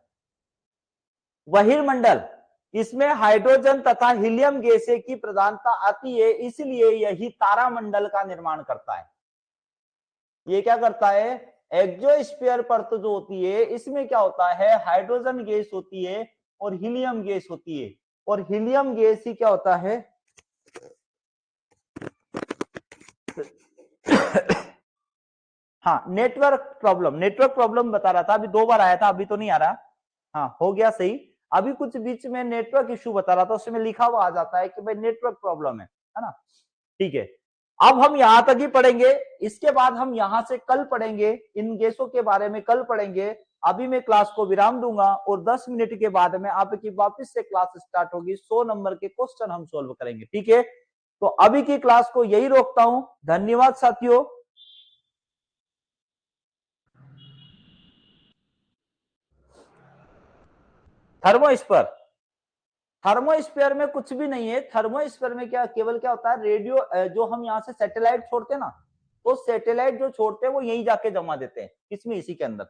बहिर्मंडल, इसमें हाइड्रोजन तथा हीलियम गैसें की प्रधानता आती है, इसलिए यही तारामंडल का निर्माण करता है। ये क्या करता है, एक्सोस्फीयर परत जो होती है इसमें क्या होता है, हाइड्रोजन गैस होती है और हीलियम गैस होती है, और हीलियम गैस ही क्या होता है हाँ, नेटवर्क प्रॉब्लम बता रहा था, अभी 2 बार आया था, अभी तो नहीं आ रहा। हाँ हो गया सही। अभी कुछ बीच में नेटवर्क इश्यू बता रहा था, उसमें लिखा हुआ आ जाता है कि भाई नेटवर्क प्रॉब्लम है ना। ठीक है, अब हम यहां तक ही पढ़ेंगे, इसके बाद हम यहां से कल पढ़ेंगे, इन गैसों के बारे में कल पढ़ेंगे। अभी मैं क्लास को विराम दूंगा, और 10 मिनट के बाद में आपकी वापस से क्लास स्टार्ट होगी। 100 नंबर के क्वेश्चन हम सोल्व करेंगे। ठीक है, तो अभी की क्लास को यही रोकता हूं। धन्यवाद साथियों। थर्मोस्फीयर, थर्मोस्फीयर में कुछ भी नहीं है। थर्मोस्फीयर में क्या, केवल क्या होता है, रेडियो जो हम यहाँ से सैटेलाइट छोड़ते हैं ना, तो सैटेलाइट जो छोड़ते हैं वो यही जाके जमा देते हैं इसमें, इसी के अंदर।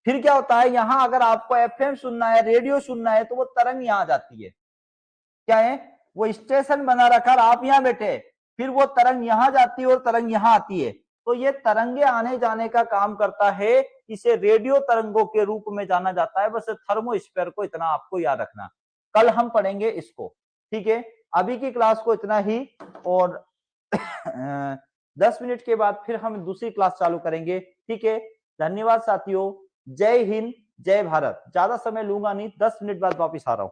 फिर क्या होता है, यहाँ अगर आपको एफएम सुनना है, रेडियो सुनना है, तो वो तरंग यहाँ जाती है। क्या है, वो स्टेशन बना रखा, आप यहाँ बैठे, फिर वो तरंग यहाँ जाती है और तरंग यहाँ आती है। तो ये तरंगे आने जाने का काम करता है, इसे रेडियो तरंगों के रूप में जाना जाता है। बस थर्मोस्फीयर को इतना आपको याद रखना, कल हम पढ़ेंगे इसको। ठीक है, अभी की क्लास को इतना ही, और 10 मिनट के बाद फिर हम दूसरी क्लास चालू करेंगे। ठीक है, धन्यवाद साथियों। जय हिंद, जय भारत। ज्यादा समय लूंगा नहीं, 10 मिनट बाद वापिस आ रहा हूं।